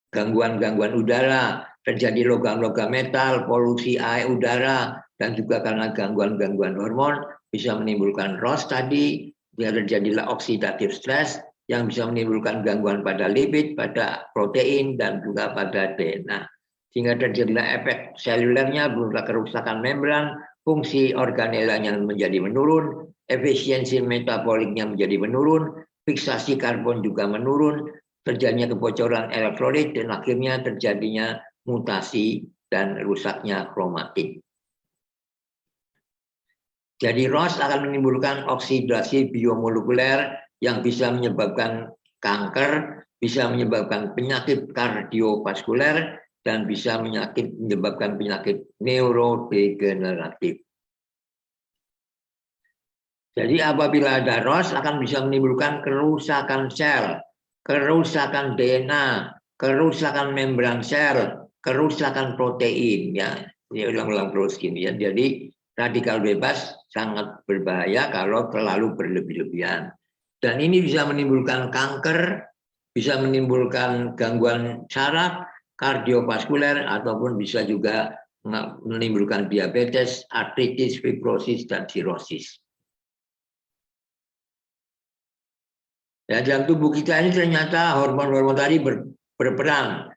gangguan-gangguan udara, terjadi logam-logam metal, polusi air udara, dan juga karena gangguan-gangguan hormon bisa menimbulkan ROS tadi, dia terjadilah oxidative stress yang bisa menimbulkan gangguan pada lipid, pada protein, dan juga pada DNA. Sehingga terjadilah efek selulernya berupa kerusakan membran, fungsi organelanya menjadi menurun, efisiensi metaboliknya menjadi menurun, fiksasi karbon juga menurun, terjadinya kebocoran elektrolit, dan akhirnya terjadinya mutasi dan rusaknya kromatin. Jadi ROS akan menimbulkan oksidasi biomolekuler yang bisa menyebabkan kanker, bisa menyebabkan penyakit kardiovaskuler, dan bisa menyebabkan penyakit neurodegeneratif. Jadi apabila ada ROS akan bisa menimbulkan kerusakan sel, kerusakan DNA, kerusakan membran sel, kerusakan protein, ya. Ini ulang-ulang terus gini ya. Jadi radikal bebas sangat berbahaya kalau terlalu berlebih-lebihan. Dan ini bisa menimbulkan kanker, bisa menimbulkan gangguan saraf, kardiovaskuler, ataupun bisa juga menimbulkan diabetes, artritis, fibrosis, dan sirosis. Ya, dalam tubuh kita ini ternyata hormon-hormon tadi berperan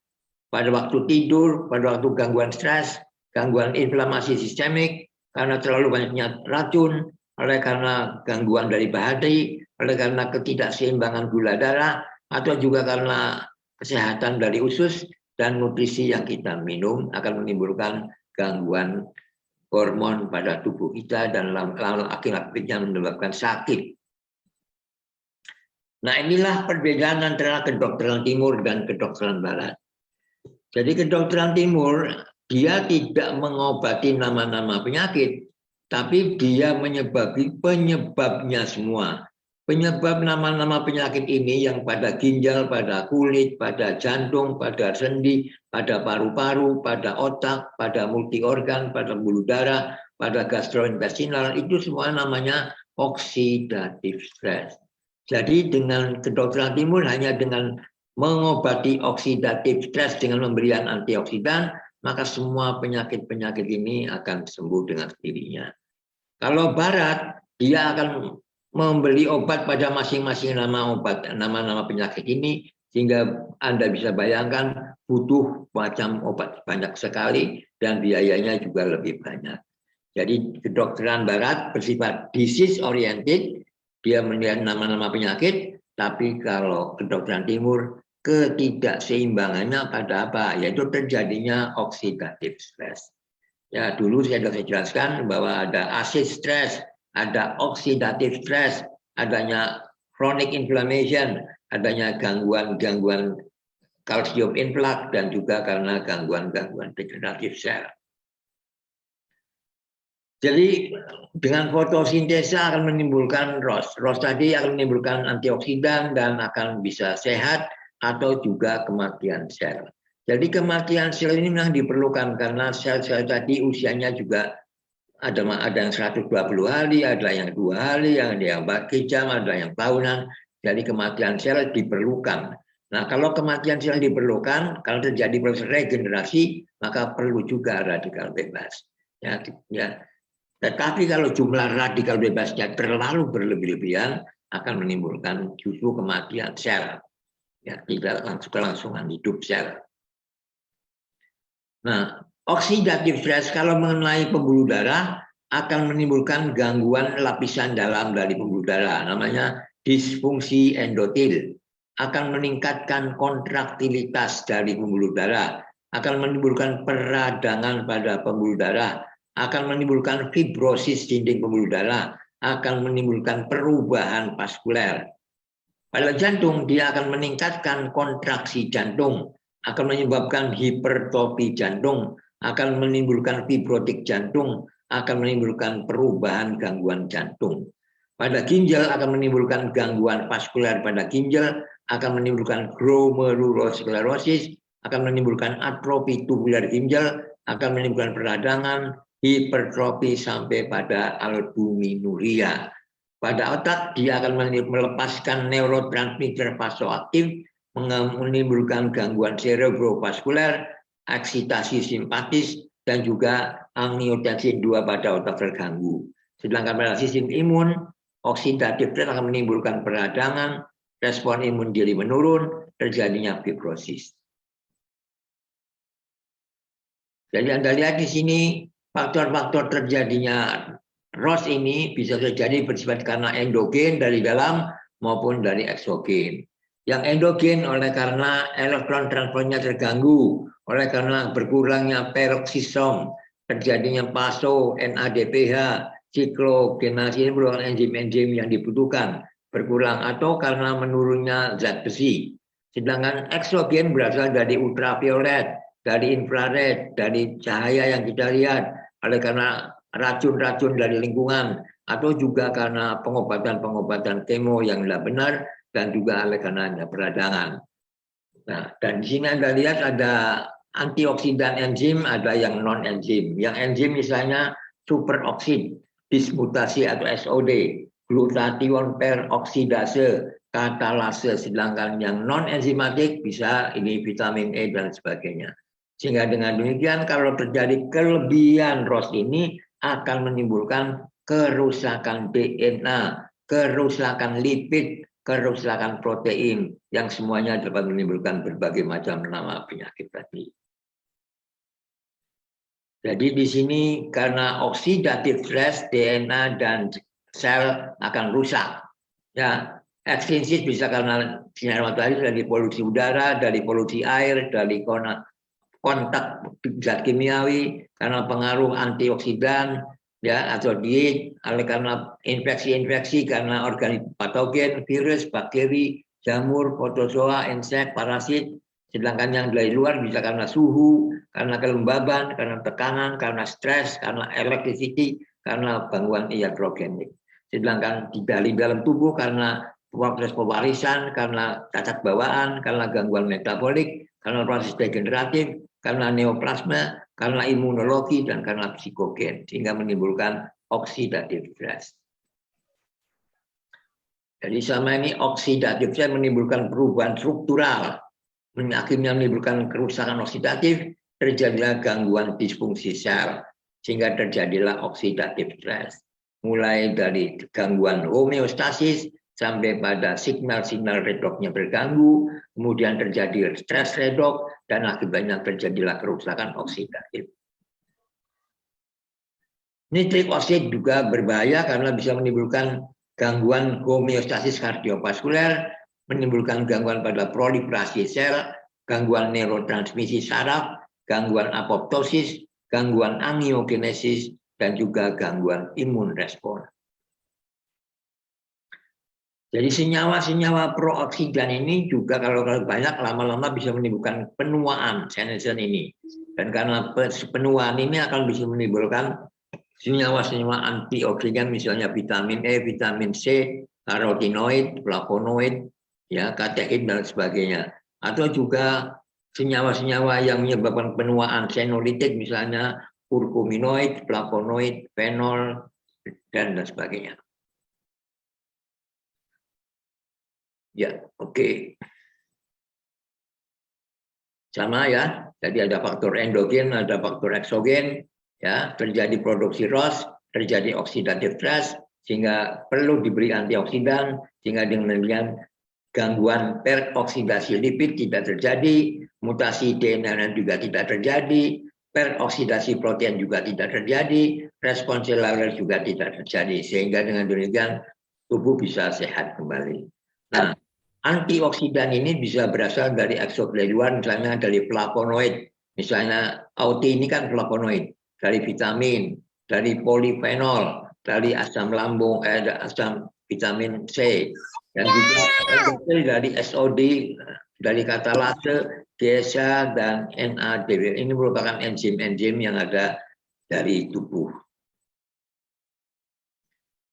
pada waktu tidur, pada waktu gangguan stres, gangguan inflamasi sistemik, karena terlalu banyaknya racun, oleh karena gangguan dari bahari, oleh karena ketidakseimbangan gula darah, atau juga karena kesehatan dari usus dan nutrisi yang kita minum akan menimbulkan gangguan hormon pada tubuh kita dan akhir-akhirnya menyebabkan sakit. Nah, inilah perbedaan antara kedokteran timur dan kedokteran barat. Jadi kedokteran timur, dia tidak mengobati nama-nama penyakit, tapi dia penyebabnya semua. Penyebab nama-nama penyakit ini yang pada ginjal, pada kulit, pada jantung, pada sendi, pada paru-paru, pada otak, pada multi organ, pada pembuluh darah, pada gastrointestinal, itu semua namanya oxidative stress. Jadi dengan kedokteran timur hanya dengan mengobati oxidative stress dengan pemberian antioksidan, maka semua penyakit-penyakit ini akan sembuh dengan sendirinya. Kalau barat, dia akan membeli obat pada masing-masing nama-nama penyakit ini, sehingga Anda bisa bayangkan butuh macam obat banyak sekali dan biayanya juga lebih banyak. Jadi kedokteran barat bersifat disease oriented, dia melihat nama-nama penyakit, tapi kalau kedokteran timur ketidakseimbangannya pada apa? Yaitu terjadinya oxidative stress. Ya, dulu saya sudah jelaskan bahwa ada acid stress, ada oxidative stress, adanya chronic inflammation, adanya gangguan kalsium influx, dan juga karena gangguan degeneratif sel. Jadi dengan fotosintesa akan menimbulkan ROS. ROS tadi akan menimbulkan antioksidan dan akan bisa sehat atau juga kematian sel. Jadi kematian sel ini memang diperlukan karena sel-sel tadi usianya juga ada yang 120 hari, ada yang 2 hari, ada yang 4 jam, ada yang tahunan. Jadi kematian sel diperlukan. Nah, kalau kematian sel diperlukan, kalau terjadi proses regenerasi, maka perlu juga radikal bebas. Ya. Tetapi kalau jumlah radikal bebasnya terlalu berlebih-lebihan, akan menimbulkan justru kematian sel. Ya, tidak kelangsungan hidup sel. Nah, oxidative stress kalau mengenai pembuluh darah akan menimbulkan gangguan lapisan dalam dari pembuluh darah, namanya disfungsi endotel, akan meningkatkan kontraktilitas dari pembuluh darah, akan menimbulkan peradangan pada pembuluh darah, akan menimbulkan fibrosis dinding pembuluh darah, akan menimbulkan perubahan vaskuler. Pada jantung, dia akan meningkatkan kontraksi jantung, akan menyebabkan hipertrofi jantung, akan menimbulkan fibrotik jantung, akan menimbulkan perubahan gangguan jantung. Pada ginjal akan menimbulkan gangguan vaskuler pada ginjal, akan menimbulkan glomerulosklerosis, akan menimbulkan atrofi tubular ginjal, akan menimbulkan peradangan, hipertrofi sampai pada albuminuria. Pada otak dia akan melepaskan neurotransmitter vasoaktif, menimbulkan gangguan cerebrovaskuler, eksitasi simpatis, dan juga angiotensin 2 pada otak terganggu. Sedangkan pada sistem imun, oxidative stress akan menimbulkan peradangan, respon imun diri menurun, terjadinya fibrosis. Jadi Anda lihat di sini faktor-faktor terjadinya ROS ini bisa terjadi bersifat karena endogen dari dalam maupun dari eksogen. Yang endogen oleh karena elektron transfernya terganggu, oleh karena berkurangnya peroksisom, terjadinya PASO, NADPH, siklogenasi, ini merupakan enzim-enzim yang dibutuhkan berkurang, atau karena menurunnya zat besi. Sedangkan eksogen berasal dari ultraviolet, dari infrared, dari cahaya yang kita lihat, oleh karena racun-racun dari lingkungan, atau juga karena pengobatan-pengobatan kemo yang tidak benar, dan juga oleh karena peradangan. Nah, dan di sini Anda lihat ada antioksidan enzim, ada yang non enzim. Yang enzim misalnya superoksid, dismutasi atau SOD, glutathione peroksidase, katalase. Sedangkan yang non enzimatik bisa ini vitamin E dan sebagainya. Sehingga dengan demikian kalau terjadi kelebihan ROS ini akan menimbulkan kerusakan DNA, kerusakan lipid, kerusakan protein, yang semuanya dapat menimbulkan berbagai macam nama penyakit tadi. Jadi di sini karena oxidative stress, DNA dan sel akan rusak. Ya, ekstrinsis bisa karena sinar matahari, dari polusi udara, dari polusi air, dari kontak zat kimiawi, karena pengaruh antioksidan, ya, atau diet karena infeksi-infeksi karena organik patogen, virus, bakteri, jamur, protozoa, insek, parasit. Sedangkan yang dari luar bisa karena suhu, karena kelembaban, karena tekanan, karena stres, karena electricity, karena gangguan iatrogenik. Sedangkan dari dalam tubuh karena proses pewarisan, karena cacat bawaan, karena gangguan metabolik, karena proses degeneratif, karena neoplasma, karena imunologi, dan karena psikogen, sehingga menimbulkan oksidatif stres. Jadi selama ini oksidatif stres menimbulkan perubahan struktural, akhirnya menimbulkan kerusakan oksidatif, terjadilah gangguan disfungsi sel, sehingga terjadilah oksidatif stres. Mulai dari gangguan homeostasis sampai pada signal-signal redoksnya terganggu, kemudian terjadi stres redoks, dan akibatnya terjadilah kerusakan oksidatif. Nitrik oksid juga berbahaya karena bisa menimbulkan gangguan homeostasis kardiovaskuler, menimbulkan gangguan pada proliferasi sel, gangguan neurotransmisi saraf, gangguan apoptosis, gangguan angiogenesis, dan juga gangguan imun respon. Jadi senyawa-senyawa prooksidan ini juga kalau banyak lama-lama bisa menimbulkan penuaan senescen ini. Dan karena penuaan ini akan bisa menimbulkan senyawa-senyawa antioksidan misalnya vitamin E, vitamin C, karotinoid, flavonoid, ya, katekin dan sebagainya. Atau juga senyawa-senyawa yang menyebabkan penuaan senolitik misalnya kurkuminoid, flavonoid, fenol, dan sebagainya. Ya, oke. Sama ya. Jadi ada faktor endogen, ada faktor eksogen, ya, terjadi produksi ROS, terjadi oksidatif stres, sehingga perlu diberi antioksidan, sehingga dengan demikian gangguan peroksidasi lipid tidak terjadi, mutasi DNA juga tidak terjadi, peroksidasi protein juga tidak terjadi, respon seluler juga tidak terjadi, sehingga dengan demikian tubuh bisa sehat kembali. Nah, antioksidan ini bisa berasal dari ekstrak dari luar, misalnya dari flavonoid, misalnya AUT ini kan flavonoid, dari vitamin, dari polifenol, dari asam lambung, asam vitamin C, dan juga dari SOD, dari katalase, DSA, dan NADW. Ini merupakan enzim-enzim yang ada dari tubuh.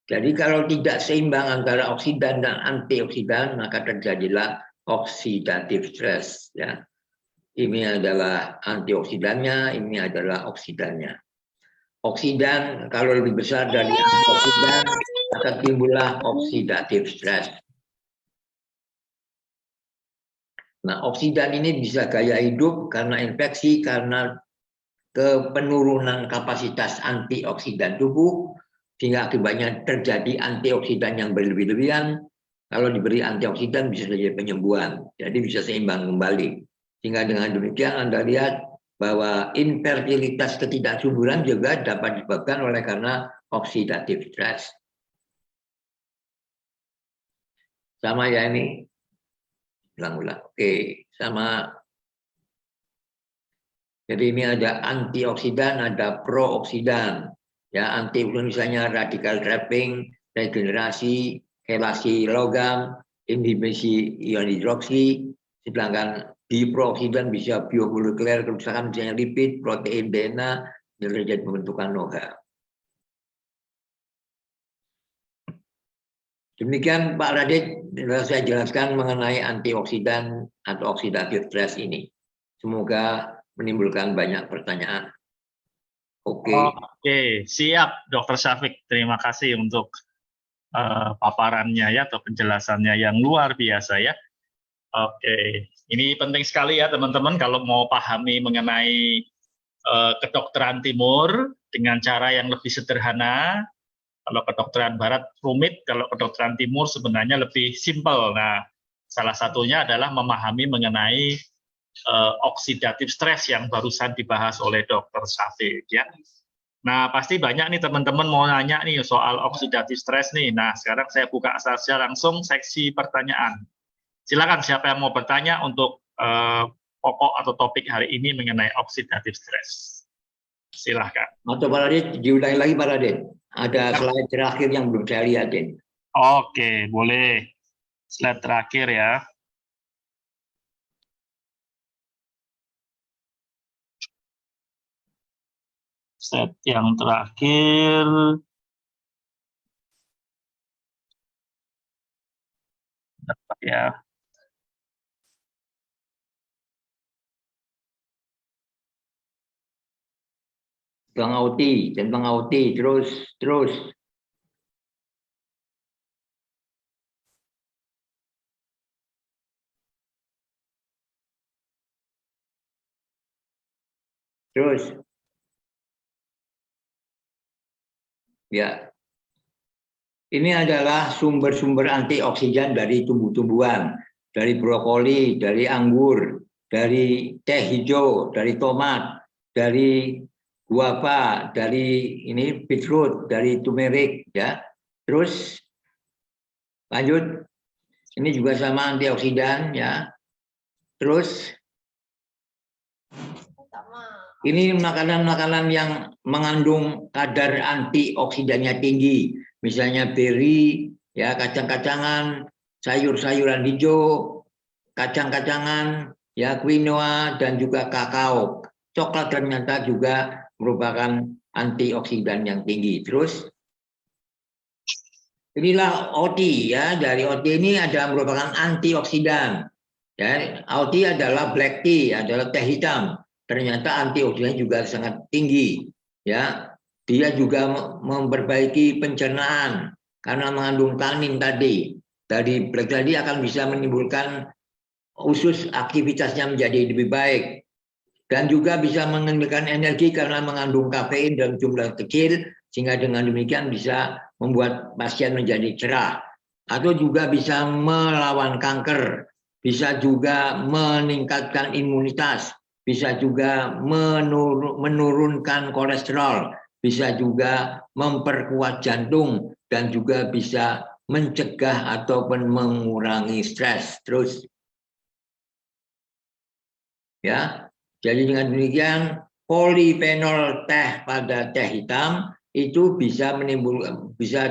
Jadi kalau tidak seimbang antara oksidan dan antioksidan, maka terjadilah oksidatif stres. Ya. Ini adalah antioksidannya, ini adalah oksidannya. Oksidan kalau lebih besar dari antioksidan, akan timbullah oksidatif stres. Nah, oksidan ini bisa gaya hidup karena infeksi, karena penurunan kapasitas antioksidan tubuh, sehingga akibatnya terjadi antioksidan yang berlebih-lebihan. Kalau diberi antioksidan bisa jadi penyembuhan, jadi bisa seimbang kembali. Sehingga dengan demikian Anda lihat bahwa infertilitas ketidaksuburan juga dapat disebabkan oleh karena oksidatif stres. Sama ya ini? Ulang-ulang. Oke, sama. Jadi ini ada antioksidan, ada prooksidan. Ya, antioksidan misalnya radikal trapping, regenerasi, kelasi logam, inhibisi ion hidroksi, sedangkan di prooksidan bisa biomolekuler, kerusakan misalnya lipid, protein DNA, dan terjadi pembentukan noda. Demikian Pak Radit, saya jelaskan mengenai antioksidan atau oksidatif stres ini. Semoga menimbulkan banyak pertanyaan. Oke, siap Dr. Syafiq. Terima kasih untuk paparannya ya atau penjelasannya yang luar biasa ya. Oke, ini penting sekali ya teman-teman kalau mau pahami mengenai kedokteran timur dengan cara yang lebih sederhana. Kalau kedokteran barat rumit, kalau kedokteran timur sebenarnya lebih simpel. Nah, salah satunya adalah memahami mengenai oksidatif stres yang barusan dibahas oleh Dr. Syafiq ya. Nah, pasti banyak nih teman-teman mau nanya nih soal oksidatif stres nih. Nah, sekarang saya buka saja langsung seksi pertanyaan. Silakan siapa yang mau bertanya untuk pokok atau topik hari ini mengenai oksidatif stres. Silahkan. Atau Pak Radit, diulangi lagi Pak Radit. Ada slide terakhir yang belum saya lihatin. Oke, boleh. Slide terakhir ya. Slide yang terakhir. Dapat ya. Tentang Auti, terus. Ya. Ini adalah sumber-sumber antioksidan dari tumbuh-tumbuhan, dari brokoli, dari anggur, dari teh hijau, dari tomat, dari guava, dari ini beetroot, dari turmeric, ya. Terus lanjut, ini juga sama antioksidan, ya. Terus ini makanan-makanan yang mengandung kadar antioksidannya tinggi, misalnya beri, ya, kacang-kacangan, sayur-sayuran hijau, kacang-kacangan, ya, quinoa dan juga kakao. Coklat ternyata juga merupakan antioksidan yang tinggi. Terus inilah OT, ya, dari OT ini adalah merupakan antioksidan. Ya, OT adalah black tea, adalah teh hitam. Ternyata antioksidannya juga sangat tinggi, ya. Dia juga memperbaiki pencernaan karena mengandung tanin tadi. Dari black tadi akan bisa menimbulkan usus aktivitasnya menjadi lebih baik dan juga bisa mengendalikan energi karena mengandung kafein dalam jumlah kecil sehingga dengan demikian bisa membuat pasien menjadi cerah atau juga bisa melawan kanker, bisa juga meningkatkan imunitas, bisa juga menurunkan kolesterol, bisa juga memperkuat jantung dan juga bisa mencegah ataupun mengurangi stres. Terus ya, jadi dengan demikian polifenol teh pada teh hitam itu bisa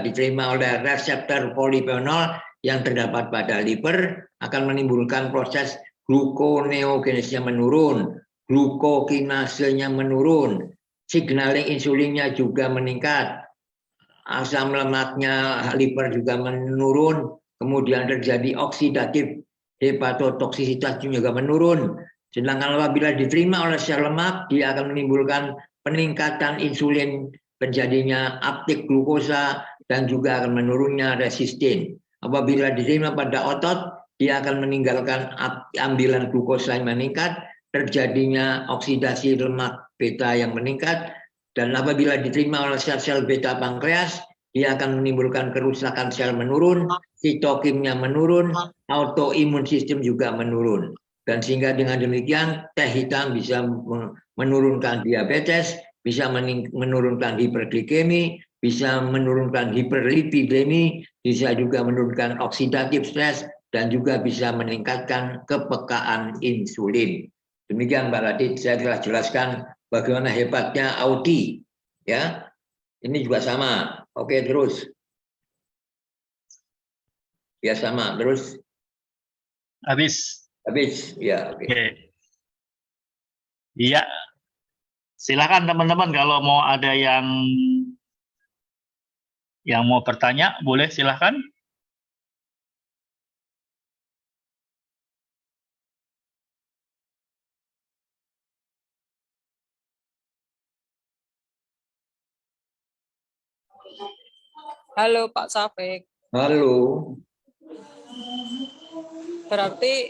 diterima oleh reseptor polifenol yang terdapat pada liver, akan menimbulkan proses gluconeogenesisnya menurun, glukokinasenya menurun, signaling insulinnya juga meningkat, asam lemaknya liver juga menurun, kemudian terjadi oksidatif hepatotoksisitas juga menurun. Sedangkan apabila diterima oleh sel lemak, dia akan menimbulkan peningkatan insulin, terjadinya uptake glukosa, dan juga akan menurunnya resisten. Apabila diterima pada otot, dia akan meninggalkan ambilan glukosa yang meningkat, terjadinya oksidasi lemak beta yang meningkat, dan apabila diterima oleh sel-sel beta pankreas, dia akan menimbulkan kerusakan sel menurun, sitokinnya menurun, autoimun sistem juga menurun. Dan sehingga dengan demikian teh hitam bisa menurunkan diabetes, bisa menurunkan hiperglikemi, bisa menurunkan hiperlipidemi, bisa juga menurunkan oksidatif stres, dan juga bisa meningkatkan kepekaan insulin. Demikian Mbak Radit, saya telah jelaskan bagaimana hebatnya Audi, ya. Ini juga sama. Oke, terus. Ya sama, terus. Habis. Ya. Oke. Iya. Silakan teman-teman kalau mau ada yang mau bertanya, boleh silakan. Halo Pak Safik. Halo. Berarti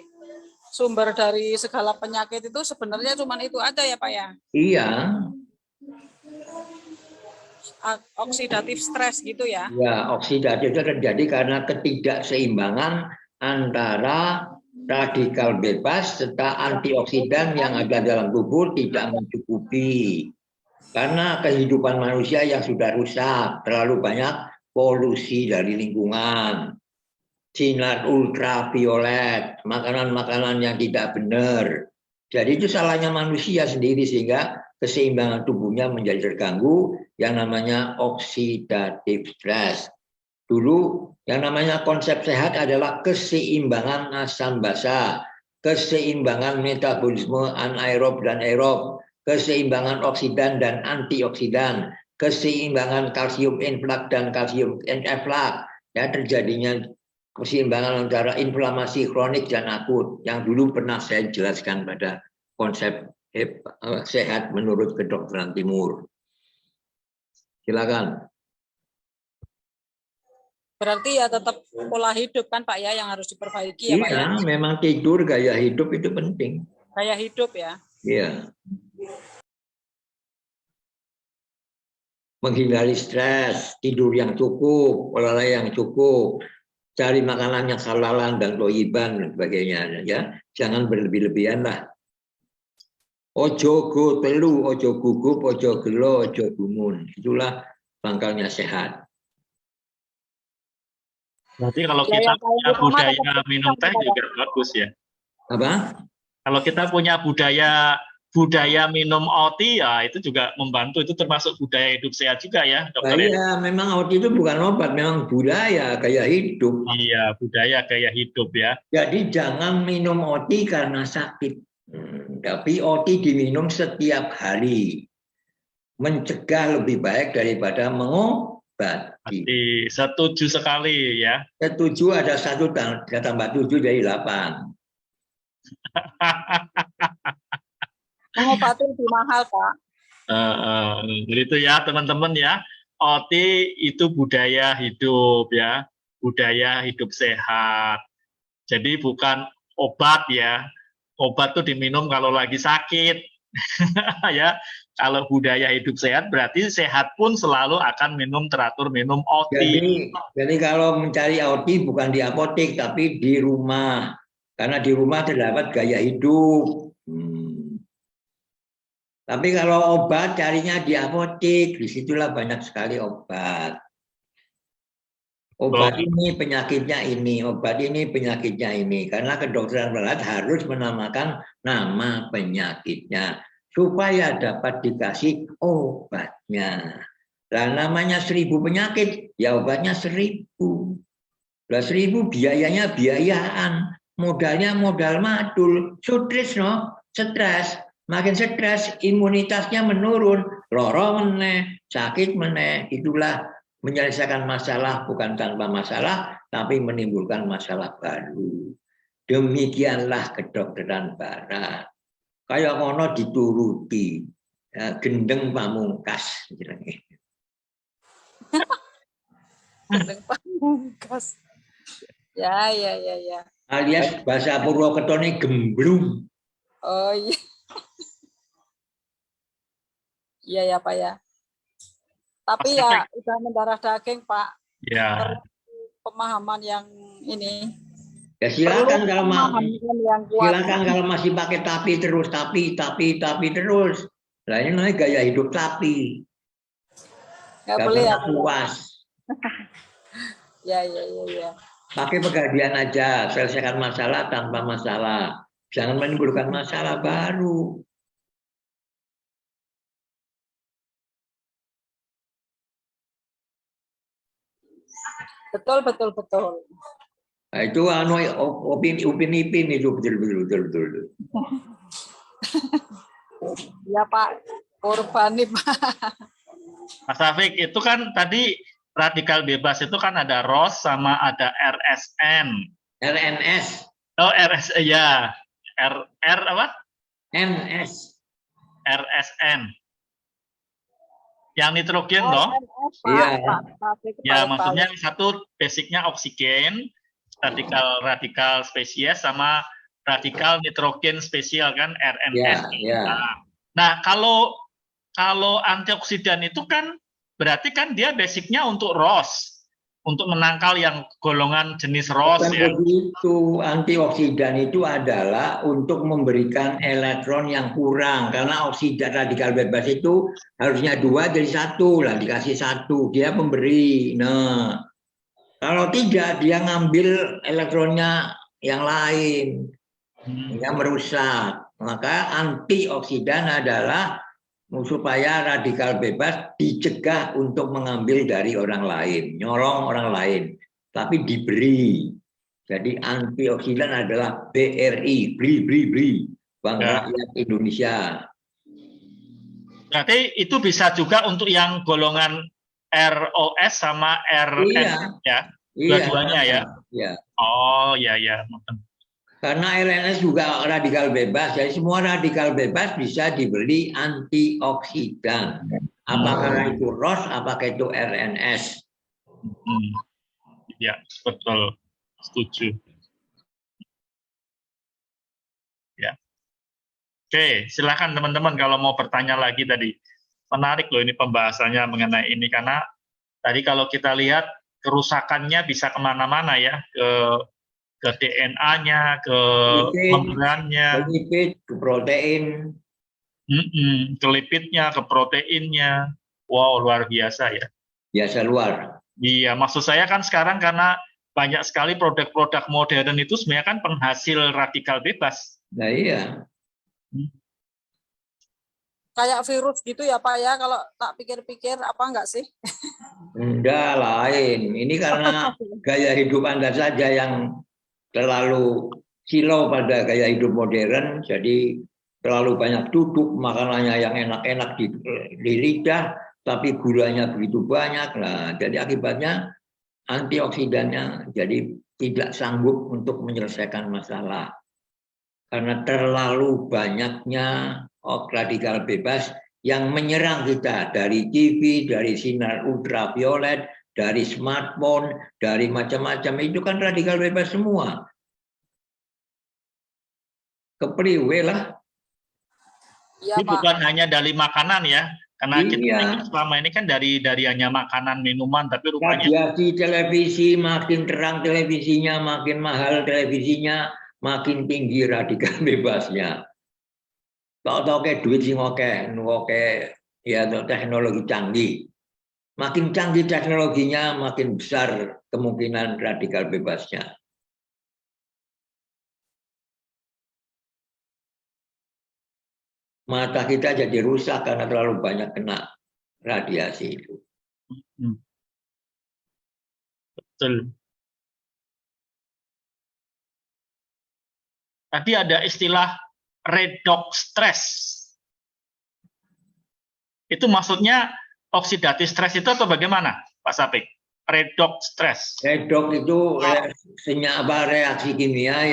sumber dari segala penyakit itu sebenarnya cuma itu aja ya Pak ya? Iya. Oksidatif stres gitu ya? Ya, oksidatif itu terjadi karena ketidakseimbangan antara radikal bebas serta antioksidan yang ada dalam tubuh tidak mencukupi. Karena kehidupan manusia yang sudah rusak, terlalu banyak polusi dari lingkungan, sinar ultraviolet, makanan-makanan yang tidak benar. Jadi itu salahnya manusia sendiri sehingga keseimbangan tubuhnya menjadi terganggu, yang namanya oxidative stress. Dulu yang namanya konsep sehat adalah keseimbangan asam basa, keseimbangan metabolisme anaerob dan aerob, keseimbangan oksidan dan antioksidan, keseimbangan kalsium inflak dan kalsium efflak, ya, terjadinya keseimbangan antara inflamasi kronik dan akut yang dulu pernah saya jelaskan pada konsep sehat menurut kedokteran timur. Silakan. Berarti ya tetap pola hidup kan Pak ya yang harus diperbaiki ya Pak ya. Iya, memang tidur, gaya hidup itu penting. Gaya hidup ya. Iya. Menghindari stres, tidur yang cukup, olahraga yang cukup, cari makanan yang halalan dan thayyiban dan sebagainya, ya. Jangan berlebih-lebihan lah. Ojo go telu, ojo gugup, ojo gelo, ojo gumun. Itulah pangkalnya sehat. Berarti kalau Ya, kita yang paling punya utama budaya tetap minum teh Pak ya. juga bagus ya. Apa? Kalau kita punya budaya minum OT ya itu juga membantu, itu termasuk budaya hidup sehat juga ya, Nah, Dokter. iya, memang obat itu bukan obat, memang budaya, gaya hidup. Iya, budaya gaya hidup ya. Jadi jangan minum OT karena sakit. Tapi OT diminum setiap hari. Mencegah lebih baik daripada mengobati. Setuju sekali ya. Setuju ada 1 tambah 7 jadi 8. Pengobatan lebih mahal Pak. Jadi itu ya teman-teman ya. OT itu budaya hidup ya. Budaya hidup sehat. Jadi bukan obat ya. Obat tuh diminum kalau lagi sakit. Ya, kalau budaya hidup sehat berarti sehat pun selalu akan teratur minum OT. Jadi kalau mencari OT bukan di apotek tapi di rumah, karena di rumah terdapat gaya hidup. Tapi kalau obat carinya di apotek, disitulah banyak sekali obat. Obat ini penyakitnya ini, obat ini penyakitnya ini. Karena kedokteran barat harus menamakan nama penyakitnya supaya dapat dikasih obatnya. Lah namanya 1000 penyakit, ya obatnya 1000. Lah 1000 biayanya biayaan, modalnya modal madul, stres no, stres. Makin stres imunitasnya menurun, loro meneh, sakit meneh. Itulah menyelesaikan masalah bukan tanpa masalah, tapi menimbulkan masalah baru. Demikianlah kedokteran barat. Kayak ngono dituruti, ya, gendeng pamungkas. Gendeng pamungkas. Ya. Alias bahasa Purwoketone gemblung. Oh iya. Iya ya Pak ya. Tapi ya udah mendarah daging Pak. Ya. Pemahaman yang ini. Ya silakan kalau masih pakai tapi terus terus. Lah ini namanya gaya hidup tapi. Nggak boleh ya puas. Ya. Pakai pegadaian aja, selesaikan masalah tanpa masalah. Jangan menimbulkan masalah baru. Betul. Nah, itu opini itu betul. Ya Pak, korban nih Pak. Mas Taufik, itu kan tadi radikal bebas itu kan ada ROS sama ada RSN. RNS. Oh, RS ya. R apa? NS. RSN. Yang nitrogen toh? Iya. Ya, maksudnya satu basicnya oksigen, radikal spesies sama radikal nitrogen spesial kan RNS. Ya. Nah, kalau antioksidan itu kan berarti kan dia basicnya untuk ROS, untuk menangkal yang golongan jenis ROS ya. Begitu, antioksidan itu adalah untuk memberikan elektron yang kurang karena oksidan radikal bebas itu harusnya 2 jadi 1 lah, dikasih 1 dia pemberi. Nah, kalau tidak dia ngambil elektronnya yang lain, dia merusak. Maka antioksidan adalah supaya radikal bebas dicegah untuk mengambil dari orang lain, nyolong orang lain, tapi diberi. Jadi antioksidan adalah BRI, beri, Bank Rakyat Indonesia. Berarti itu bisa juga untuk yang golongan ROS sama RNS ya? Dua-duanya ya? Iya. Oh, ya. Karena LNS juga radikal bebas, jadi semua radikal bebas bisa dibeli antioksidan. Apakah itu ROS, apakah itu RNS. Ya, betul. Setuju. Ya. Oke, silakan teman-teman kalau mau bertanya lagi tadi. Menarik loh ini pembahasannya mengenai ini, karena tadi kalau kita lihat kerusakannya bisa kemana-mana ya, ke DNA-nya, ke membrannya, ke lipid, ke protein, ke lipidnya, ke proteinnya. Wow, luar biasa ya. Biasa luar. Iya, maksud saya kan sekarang karena banyak sekali produk-produk modern itu sebenarnya kan penghasil radikal bebas. Nah iya. Kayak virus gitu ya Pak ya, kalau tak pikir-pikir apa enggak sih? Enggak, lain. Ini karena gaya hidup Anda saja yang terlalu silau pada gaya hidup modern, jadi terlalu banyak duduk, makanannya yang enak-enak di lidah, tapi gulanya begitu banyak. Nah, jadi akibatnya antioksidannya jadi tidak sanggup untuk menyelesaikan masalah. Karena terlalu banyaknya radikal bebas yang menyerang kita dari TV, dari sinar ultraviolet, dari smartphone, dari macam-macam. Itu kan radikal bebas semua. Kepriwe lah. Iya, Ini Pak. bukan hanya dari makanan ya, karena kita Iya. selama ini kan dari hanya makanan, minuman, tapi rupanya Radiasi televisi, makin terang televisinya, makin mahal televisinya, makin tinggi radikal bebasnya. Tahu-tahu kayak duit sing oke ya teknologi canggih. Makin canggih teknologinya, makin besar kemungkinan radikal bebasnya. Mata kita jadi rusak karena terlalu banyak kena radiasi itu. betul. Tadi ada istilah redox stress. Itu maksudnya oksidatif stres itu atau bagaimana, Pak Sapik? Redox stress. Redox itu reaksi kimia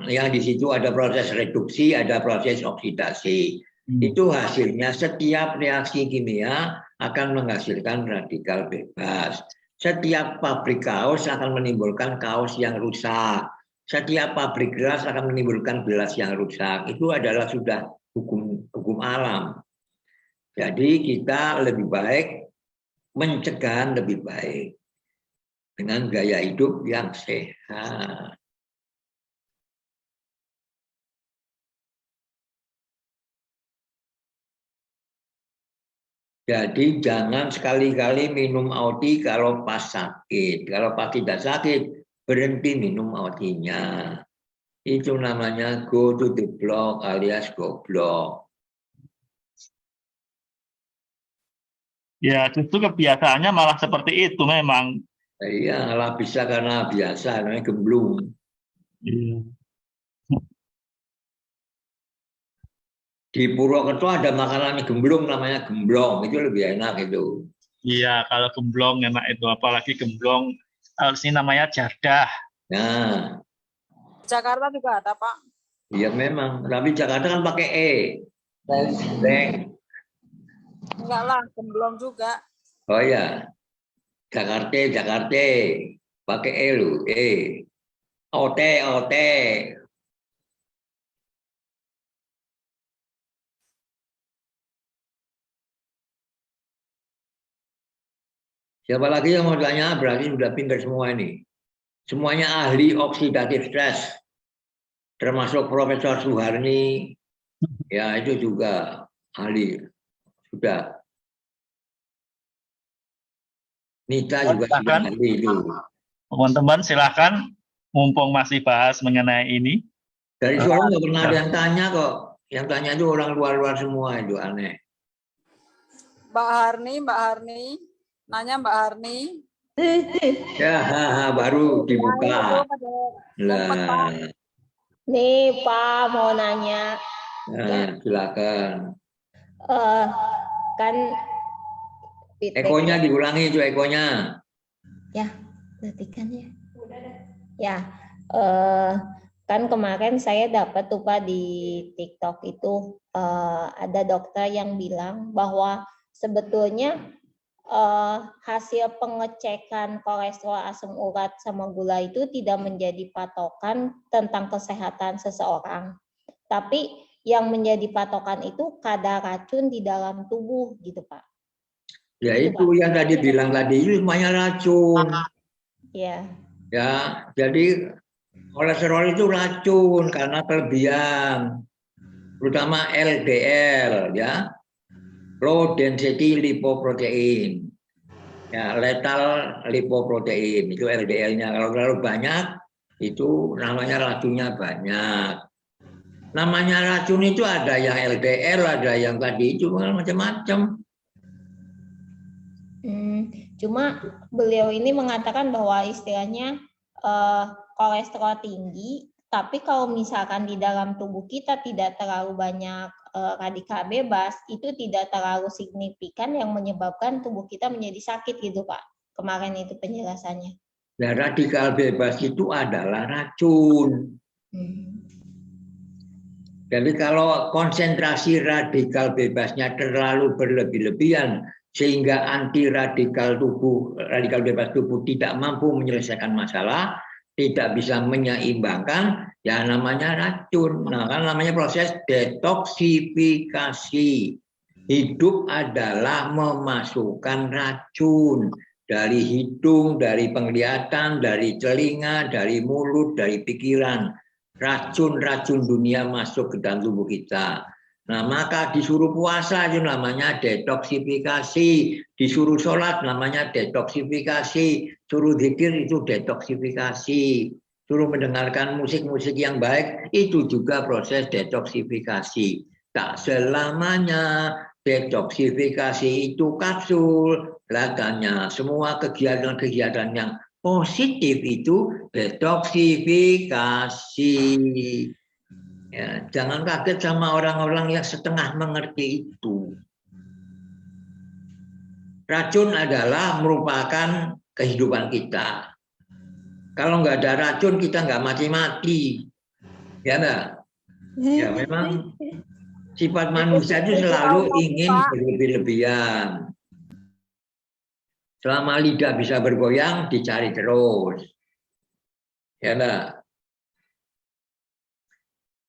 yang di situ ada proses reduksi, ada proses oksidasi. Itu hasilnya setiap reaksi kimia akan menghasilkan radikal bebas. Setiap pabrik kaos akan menimbulkan kaos yang rusak. Setiap pabrik gelas akan menimbulkan gelas yang rusak. Itu adalah sudah hukum alam. Jadi kita lebih baik mencegah lebih baik dengan gaya hidup yang sehat. Jadi jangan sekali-kali minum AOD kalau pas sakit. Kalau pas tidak sakit, berhenti minum AOD-nya. Itu namanya go to the block alias goblok. Ya, justru kebiasaannya malah seperti itu memang. Iya, lah bisa karena biasa, namanya gemblung. Di Purwokerto ada makanan gemblung namanya gemblong, itu lebih enak itu. Iya, kalau gemblong enak itu, apalagi gemblong ini namanya jadah. Nah, Jakarta juga ada, Pak. Iya memang, tapi Jakarta kan pakai E. Enggak lah, gemblong juga. Oh ya, Jakarta, pakai E lu, E. OT. Siapa lagi yang mau tanya? Berarti sudah pintar semua ini. Semuanya ahli oksidatif stres. Termasuk Profesor Suharni, ya itu juga ahli. Sudah. Nita juga sudah ahli itu. Teman-teman silakan, mumpung masih bahas mengenai ini. Dari Solo nggak pernah ada yang tanya kok. Yang tanya itu orang luar-luar semua, itu aneh. Mbak Harni, nanya Mbak Harni. Ya, baru Itu dibuka. pada ngumpet, Pak. Lah, Nih Pak mau nanya, nah, silakan. kan feedback Ekonya diulangi itu ekonya. ya, kan ya. Ya, kan kemarin saya dapat tuh Pak di TikTok itu ada dokter yang bilang bahwa sebetulnya hasil pengecekan kolesterol, asam urat sama gula itu tidak menjadi patokan tentang kesehatan seseorang. Tapi yang menjadi patokan itu kadar racun di dalam tubuh gitu Pak. Ya Gitu, itu Pak. yang tadi bilang tadi itu semuanya racun. Ya. Ya, jadi kolesterol itu racun karena kelebihan, terutama LDL ya, low density lipoprotein. Ya, lethal lipoprotein itu LDL-nya. Kalau terlalu banyak itu namanya racunnya banyak. Namanya racun itu ada yang LDL, ada yang tadi itu macam-macam. Cuma beliau ini mengatakan bahwa istilahnya kolesterol tinggi, tapi kalau misalkan di dalam tubuh kita tidak terlalu banyak radikal bebas, itu tidak terlalu signifikan yang menyebabkan tubuh kita menjadi sakit gitu Pak. Kemarin itu penjelasannya. Nah, radikal bebas itu adalah racun. Jadi kalau konsentrasi radikal bebasnya terlalu berlebih-lebihan sehingga anti radikal bebas tubuh tidak mampu menyelesaikan masalah, tidak bisa menyeimbangkan, ya namanya racun. Nah, kan namanya proses detoksifikasi. Hidup adalah memasukkan racun dari hidung, dari penglihatan, dari telinga, dari mulut, dari pikiran. Racun-racun dunia masuk ke dalam tubuh kita. Nah, maka disuruh puasa itu namanya detoksifikasi, disuruh sholat namanya detoksifikasi, suruh zikir itu detoksifikasi, suruh mendengarkan musik-musik yang baik itu juga proses detoksifikasi. Tak selamanya detoksifikasi itu kapsul, belakangnya semua kegiatan-kegiatan yang positif itu detoksifikasi. Ya, jangan kaget sama orang-orang yang setengah mengerti itu. Racun adalah merupakan kehidupan kita. Kalau nggak ada racun kita nggak mati-mati. Ya enggak? Ya memang sifat manusia itu selalu ingin berlebih-lebihan. Selama lidah bisa bergoyang, dicari terus. Ya enggak?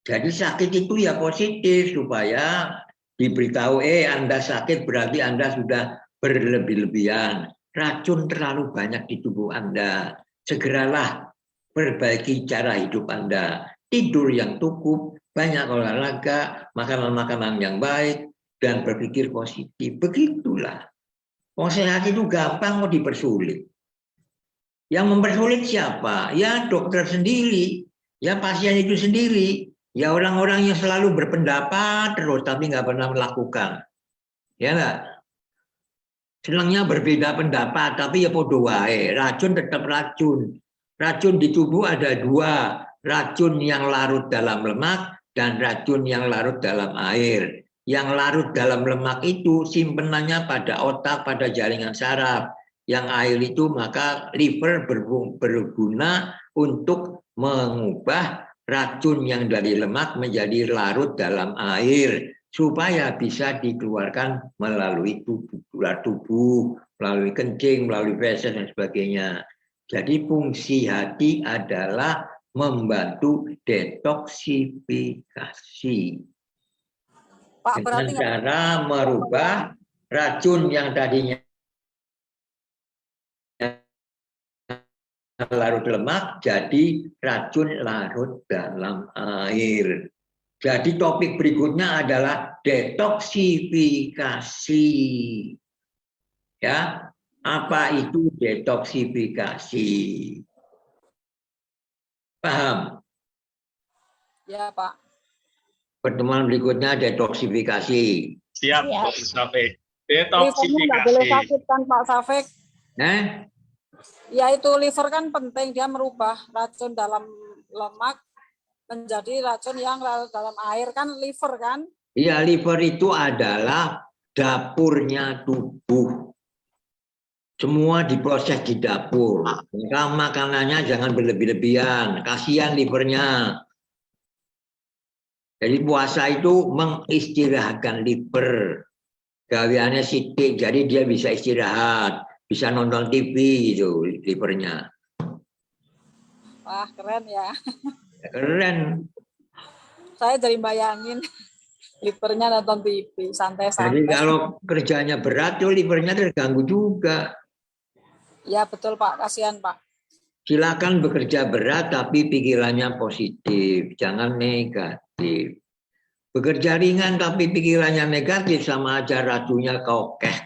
Jadi sakit itu ya positif supaya diberitahu, Anda sakit berarti Anda sudah berlebih-lebihan. Racun terlalu banyak di tubuh Anda. Segeralah perbaiki cara hidup Anda. Tidur yang cukup, banyak olahraga, makanan-makanan yang baik, dan berpikir positif. Begitulah. Wong sehat itu gampang mau dipersulit. Yang mempersulit siapa? Ya dokter sendiri, ya pasien itu sendiri. Ya orang-orang yang selalu berpendapat terus tapi nggak pernah melakukan. Ya nggak? Senangnya berbeda pendapat tapi ya podo wae. Racun tetap racun. Racun di tubuh ada dua. Racun yang larut dalam lemak dan racun yang larut dalam air. Yang larut dalam lemak itu simpenannya pada otak, pada jaringan saraf. Yang air itu maka liver berguna untuk mengubah racun yang dari lemak menjadi larut dalam air supaya bisa dikeluarkan melalui tubuh, melalui kencing, melalui feses dan sebagainya. Jadi fungsi hati adalah membantu detoksifikasi Pak, dengan cara merubah racun yang tadinya larut lemak jadi racun larut dalam air. Jadi topik berikutnya adalah detoksifikasi. Ya, apa itu detoksifikasi? Paham? Ya, Pak. Pertemuan berikutnya detoksifikasi. Siap, Pak Syafiq. Livernya nggak boleh Detoksifikasi. sakit kan Pak Safik? Eh? Ya itu liver kan penting, dia merubah racun dalam lemak menjadi racun yang dalam air kan liver kan? Iya, liver itu adalah dapurnya tubuh. Semua diproses di dapur. Maka makanannya jangan berlebih-lebihan. Kasihan livernya. Jadi puasa itu mengistirahatkan liver. Gaweannya sidik, jadi dia bisa istirahat. Bisa nonton TV gitu livernya. Wah keren ya. Keren. Saya jadi bayangin livernya nonton TV, Jadi santai-santai. kalau kerjanya berat tuh livernya terganggu juga. Ya betul Pak, kasihan Pak. Silakan bekerja berat tapi pikirannya positif, jangan negatif. Bekerja ringan tapi pikirannya negatif sama aja ratunya kokeh.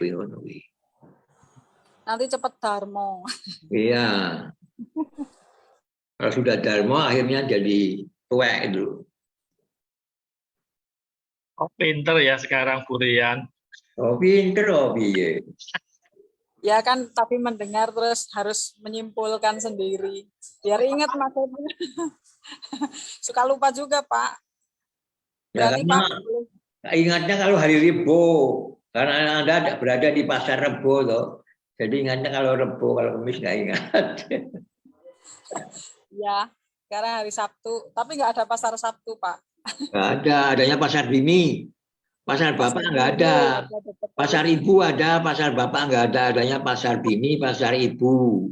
Nanti cepet darmo. Iya. Kalau sudah dharma akhirnya jadi tuwek itu. Oh, pinter ya sekarang Bu Rian. Oh pinter oh piye. Ya kan, tapi mendengar terus harus menyimpulkan sendiri. Biar ingat maksudnya. Suka lupa juga Pak. Ya Berani karena Pak. ingatnya kalau hari Rebo, karena Anda berada di pasar Rebo toh. Jadi ingatnya kalau Rebo, kalau Kamis nggak ingat. Ya, sekarang hari Sabtu. Tapi nggak ada pasar Sabtu Pak. Nggak ada, adanya pasar Bimi. Pasar Bapak nggak ada. Pasar Ibu ada, pasar Bapak nggak ada. Adanya pasar Bimi, pasar Ibu.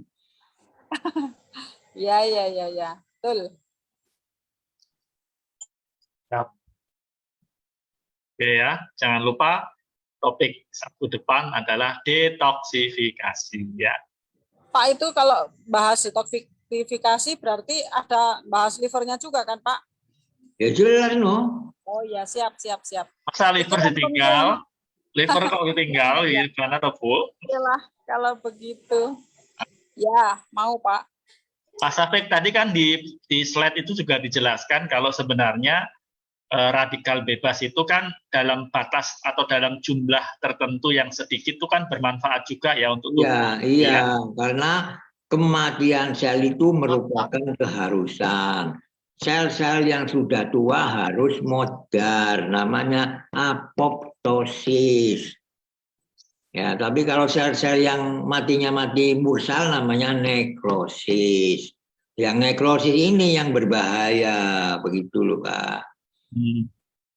Ya, ya, ya, ya. Betul. Oke ya, jangan lupa topik Sabtu depan adalah detoksifikasi ya. Pak itu kalau bahas detoksifikasi berarti ada bahas livernya juga kan Pak? Ya jelas no. Oh ya, siap, siap, siap. Masa liver ditinggal? Liver kok ditinggal? Ya. Gimana toh Bu? Okelah, kalau begitu. Ya, mau Pak. Pak Safik tadi kan di slide itu juga dijelaskan kalau sebenarnya radikal bebas itu kan dalam batas atau dalam jumlah tertentu yang sedikit itu kan bermanfaat juga ya untuk tubuh. Iya, iya, karena kematian sel itu merupakan keharusan. Sel-sel yang sudah tua harus modar, namanya apoptosis. Ya, tapi kalau sel-sel yang matinya mati mursal namanya nekrosis. Yang nekrosis ini yang berbahaya, begitu loh Pak.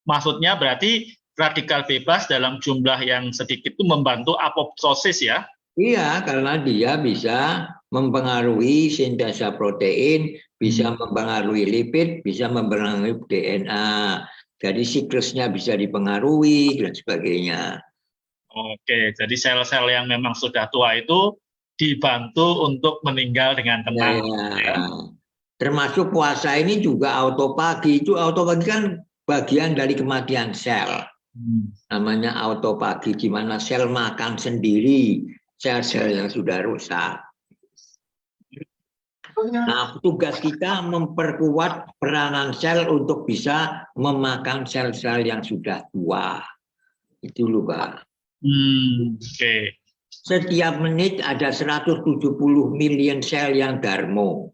Maksudnya berarti radikal bebas dalam jumlah yang sedikit itu membantu apoptosis ya? Iya, karena dia bisa mempengaruhi sintesa protein, bisa mempengaruhi lipid, bisa mempengaruhi DNA. Jadi siklusnya bisa dipengaruhi dan sebagainya. Oke, jadi sel-sel yang memang sudah tua itu dibantu untuk meninggal dengan tenang. Ya. Termasuk puasa ini juga autopagi. Itu autopagi kan bagian dari kematian sel. Namanya autopagi, di mana sel makan sendiri sel-sel yang sudah rusak. Nah, tugas kita memperkuat peranan sel untuk bisa memakan sel-sel yang sudah tua. Itu loh, Pak. Oke. Setiap menit ada 170 million sel yang darmo.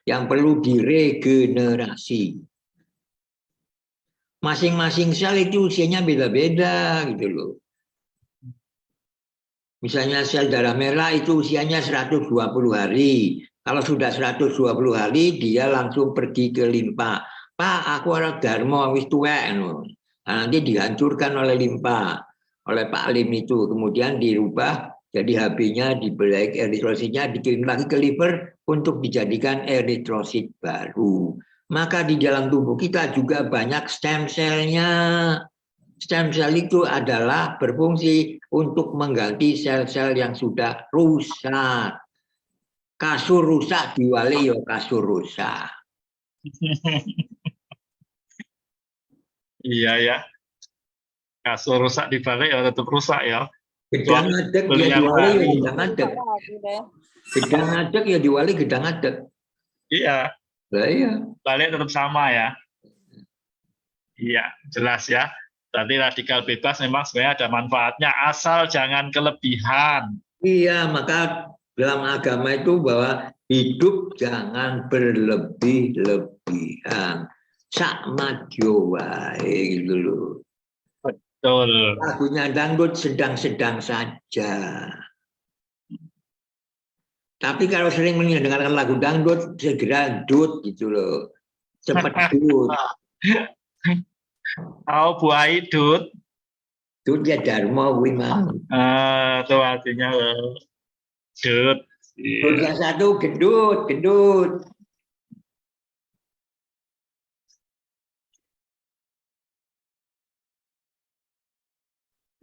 Yang perlu diregenerasi. Masing-masing sel itu usianya beda-beda gitu loh. Misalnya sel darah merah itu usianya 120 hari. Kalau sudah 120 hari, dia langsung pergi ke limpa. Pak, aku ada darmo, wis tuwek. Nah, nanti dihancurkan oleh limpa, oleh Pak Lim itu. Kemudian dirubah, jadi HB-nya dibeli eritrositnya, dikirim lagi ke liver untuk dijadikan eritrosit baru. Maka di dalam tubuh kita juga banyak stem cell-nya. Stem cell itu adalah berfungsi untuk mengganti sel-sel yang sudah rusak. Kasur rusak diwali ya kasur rusak. Iya ya. Kasur rusak dibalik ya tetap rusak ya. Gedang ngadeg ya diwali ya gedang ngadeg. Gedang ngadeg ya diwali gedang ngadeg. Iya. Lah iya. Balik tetap sama ya. Iya, jelas ya. Berarti radikal bebas memang sebenarnya ada manfaatnya, asal jangan kelebihan. Iya, maka dalam agama itu bahwa hidup jangan berlebih-lebihan. Sakma wae gitu loh. Betul. Lagunya dangdut sedang-sedang saja. Tapi kalau sering mendengarkan lagu dangdut, segera dut gitu loh. Cepat dut. Oh, buai dut. Dut ya Dharma Wimang. Itu artinya dut. Dut yang satu gendut, gendut.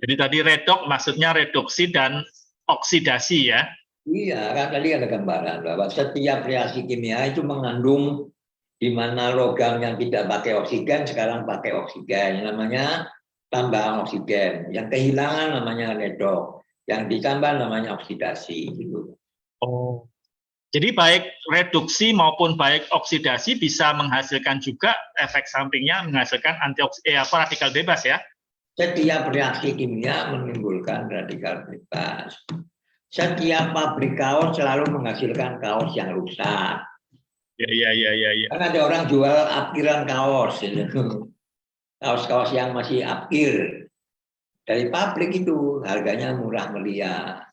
Jadi tadi redok maksudnya reduksi dan oksidasi ya. Iya, kan tadi ada gambaran bahwa setiap reaksi kimia itu mengandung di mana logam yang tidak pakai oksigen sekarang pakai oksigen. Yang namanya tambahan oksigen. Yang kehilangan namanya redok. Yang ditambah namanya oksidasi. Gitu. Oh. Jadi baik reduksi maupun baik oksidasi bisa menghasilkan juga efek sampingnya menghasilkan radikal bebas ya. Setiap reaksi kimia menimbulkan radikal bebas. Setiap pabrik kaos selalu menghasilkan kaos yang rusak. Ya. Karena ada orang jual apkiran kaos, kaos-kaos yang masih apkir dari pabrik itu harganya murah meriah.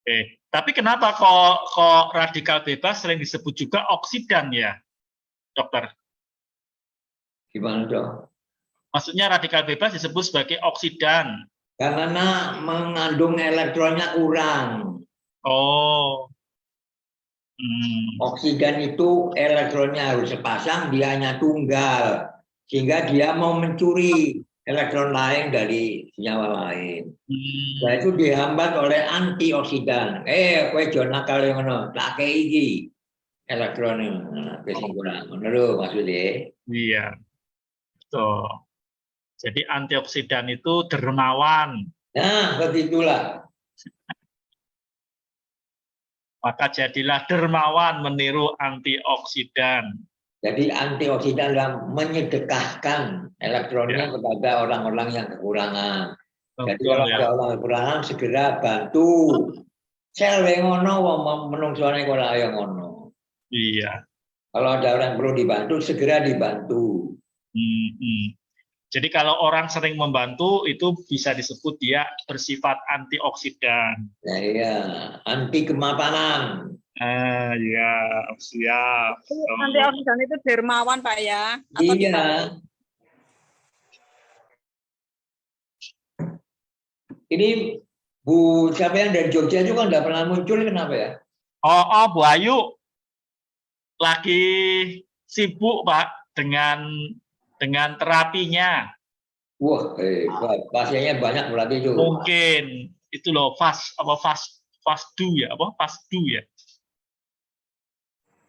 Oke. Tapi kenapa kok radikal bebas sering disebut juga oksidan ya, dokter? Gimana dong? Maksudnya radikal bebas disebut sebagai oksidan. Karena mengandung elektronnya kurang. Oh. Oksidan itu elektronnya harus sepasang, dia hanya tunggal. Sehingga dia mau mencuri elektron lain dari senyawa lain. Nah itu dihambat oleh antioksidan. Kowe jo nakal ngono, tak kei iki elektron wis kurang. Ngono lho maksudnya. Iya. Betul. Jadi antioksidan itu dermawan. Nah, begitulah. Maka jadilah dermawan meniru antioksidan. Jadi antioksidan adalah menyedekahkan elektronnya kepada orang-orang yang kekurangan. Jadi kalau ada orang kekurangan segera bantu. Sel ngono wong menungsone kok ora ngono. Iya. Kalau ada orang perlu dibantu segera dibantu. Jadi kalau orang sering membantu itu bisa disebut dia bersifat antioksidan. Nah, iya, anti kemapanan. Ya, siap. Antioksidan itu dermawan Pak ya? Atau Iya. gimana? Ini Bu siapa yang dari Jogja juga nggak pernah muncul, kenapa ya? Bu Ayu lagi sibuk Pak dengan terapinya. Wah, pasiennya banyak berarti itu. Mungkin itu loh FASDU ya, FASDU ya.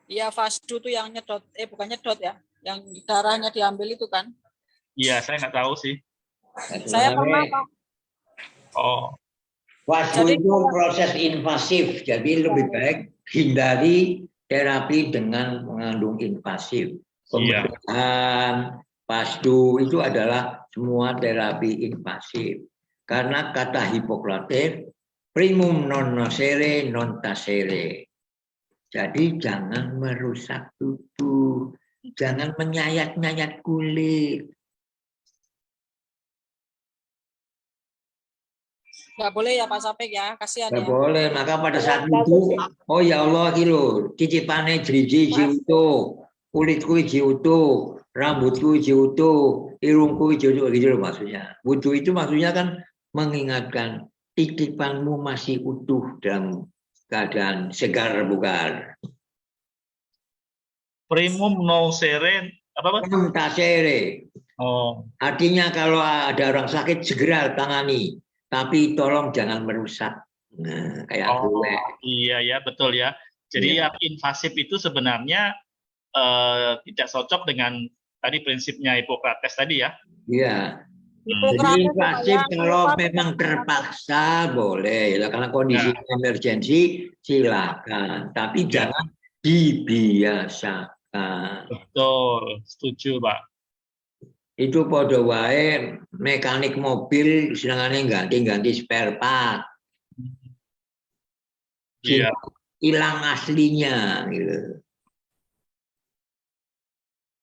Iya, FASDU tuh yang nyedot, bukan nyedot ya, yang darahnya diambil itu kan? Iya, saya nggak tahu sih. Saya pernah Pak. FASDU itu proses invasif, jadi lebih baik hindari terapi dengan mengandung invasif. Pembedahan, FASDU itu adalah semua terapi invasif. Karena kata Hippocrates, primum non nocere non tacere. Jadi jangan merusak tubuh, jangan menyayat-nyayat kulit. Nggak boleh ya Pak Sapek ya, kasihan ya. Nggak boleh, maka pada saat itu, oh ya Allah kilo, cicipane driji jiutuh, kulitku jiutuh, rambutku jiutuh, irungku jiutuh, gitu loh maksudnya. Wudu itu maksudnya kan mengingatkan titipanmu masih utuh dalam keadaan segar bugar. Primum nocere apa? Tacere. Artinya kalau ada orang sakit segera tangani. Tapi tolong jangan merusak. Nah, kayak gue. Iya ya, betul ya. Jadi yang invasif itu sebenarnya tidak cocok dengan tadi prinsipnya Hippocrates tadi ya. Iya. Jadi invasif kalau memang terpaksa boleh, karena kondisi emergensi silakan. Tapi jangan dibiasakan. Betul, setuju Pak. Itu podo wae mekanik mobil senengane ganti-ganti spare part. Iya. Hilang aslinya gitu.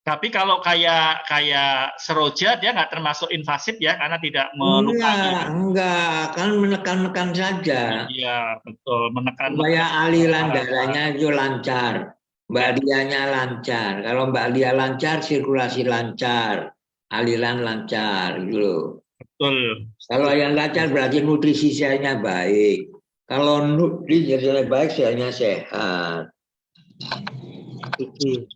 Tapi kalau kayak seroja dia nggak termasuk invasif ya karena tidak melukai. Enggak, kan menekan-nekan saja Iya, betul, menekan supaya aliran harapan. darahnya itu lancar. Mbak Ya. Dianya lancar. Kalau Mbak Dia lancar, sirkulasi lancar, aliran lancar gitu loh. Betul. Kalau yang lancar berarti nutrisi selnya baik. Kalau nutrisi selnya baik, selnya sehat. Betul.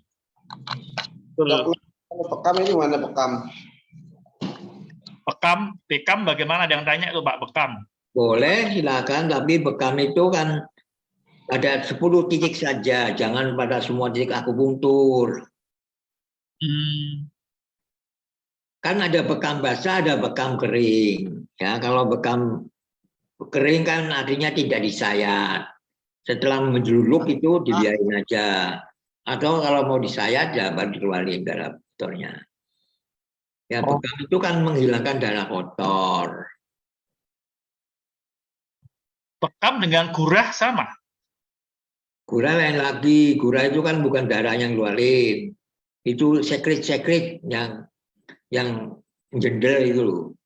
Dok, bekam ini mana bekam? Bekam bagaimana? Ada yang tanya tuh Pak, bekam. Boleh, silakan. Tapi bekam itu kan ada 10 titik saja. Jangan pada semua titik akupunktur. Kan ada bekam basah, ada bekam kering. Ya, kalau bekam kering kan artinya tidak disayat. Setelah menjeluluk itu dibiarin aja. Atau kalau mau disayat ya baru dikeluarin darah kotornya. Ya, bekam itu kan menghilangkan darah kotor. Bekam dengan gurah sama? Gurah lain lagi. Gurah itu kan bukan darah yang keluarin. Itu sekret-sekret yang jendel itu loh.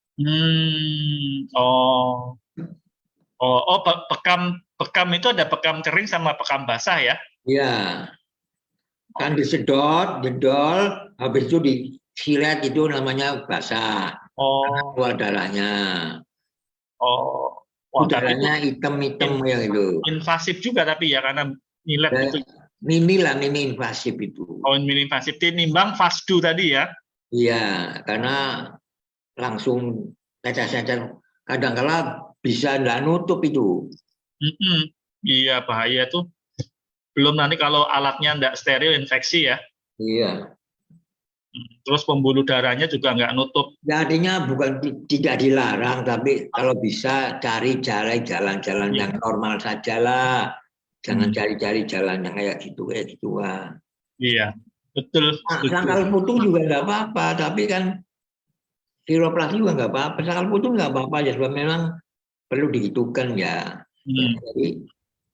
Bekam itu ada bekam kering sama bekam basah ya? Iya. Kan disedot, jedol, habis itu disilet itu namanya basah. Keluar darahnya. Wah, Darahnya hitam-hitam yang itu. Invasif juga tapi ya karena nyilet gitu. Mini invasif itu. Mini invasif tinimbang fasdu tadi ya? Iya, karena langsung tetes-tetes. Kadang-kala bisa nggak nutup itu. Iya, bahaya tuh. Belum nanti kalau alatnya nggak steril, infeksi ya. Iya. Terus pembuluh darahnya juga nggak nutup. Ya, artinya bukan tidak dilarang, tapi kalau bisa cari jalan-jalan yang normal saja lah. Jangan cari-cari jalan yang kayak gituan. Iya, betul. Sangkal putung juga nggak apa-apa, tapi kan kiropraktik juga nggak apa-apa. Sangkal putung nggak apa-apa ya, sebab memang perlu dihitungkan ya.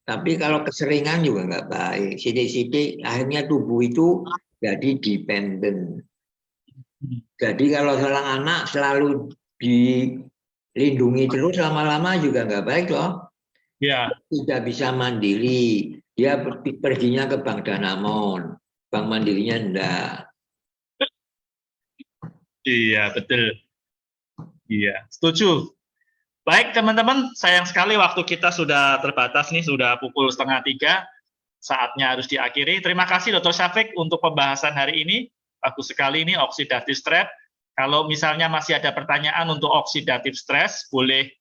Tapi kalau keseringan juga nggak baik. Sidik-sidik akhirnya tubuh itu jadi dependen. Jadi kalau seorang anak selalu dilindungi terus lama-lama juga nggak baik loh. Ya. Tidak bisa mandiri. Dia perginya ke Bank Danamon. Bank Mandirinya enggak. Iya, betul. Iya, setuju. Baik teman-teman, sayang sekali waktu kita sudah terbatas nih, sudah pukul 2:30, saatnya harus diakhiri. Terima kasih Dr. Syafiq untuk pembahasan hari ini, bagus sekali ini oxidative stress. Kalau misalnya masih ada pertanyaan untuk oxidative stress, boleh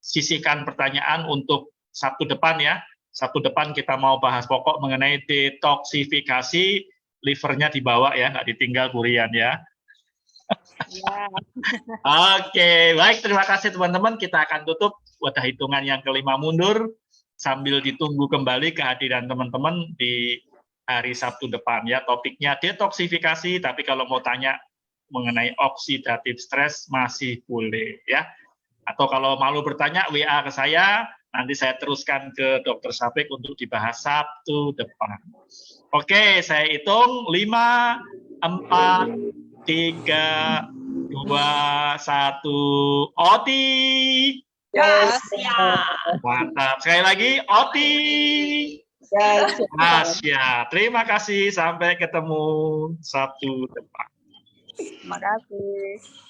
sisihkan pertanyaan untuk Sabtu depan ya. Sabtu depan kita mau bahas pokok mengenai detoksifikasi, livernya dibawa ya, nggak ditinggal Burian ya. Ya. Oke, baik. Terima kasih teman-teman. Kita akan tutup wadah hitungan yang kelima mundur sambil ditunggu kembali kehadiran teman-teman di hari Sabtu depan ya. Topiknya detoksifikasi, tapi kalau mau tanya mengenai oxidative stress masih boleh ya. Atau kalau malu bertanya WA ke saya, nanti saya teruskan ke Dr. Syafiq untuk dibahas Sabtu depan. Oke, saya hitung 5, 4, 3, 2, 1, OTI. Yes. Mantap. Sekali lagi, OTI. Siap. Terima kasih. Sampai ketemu Sabtu depan. Terima kasih.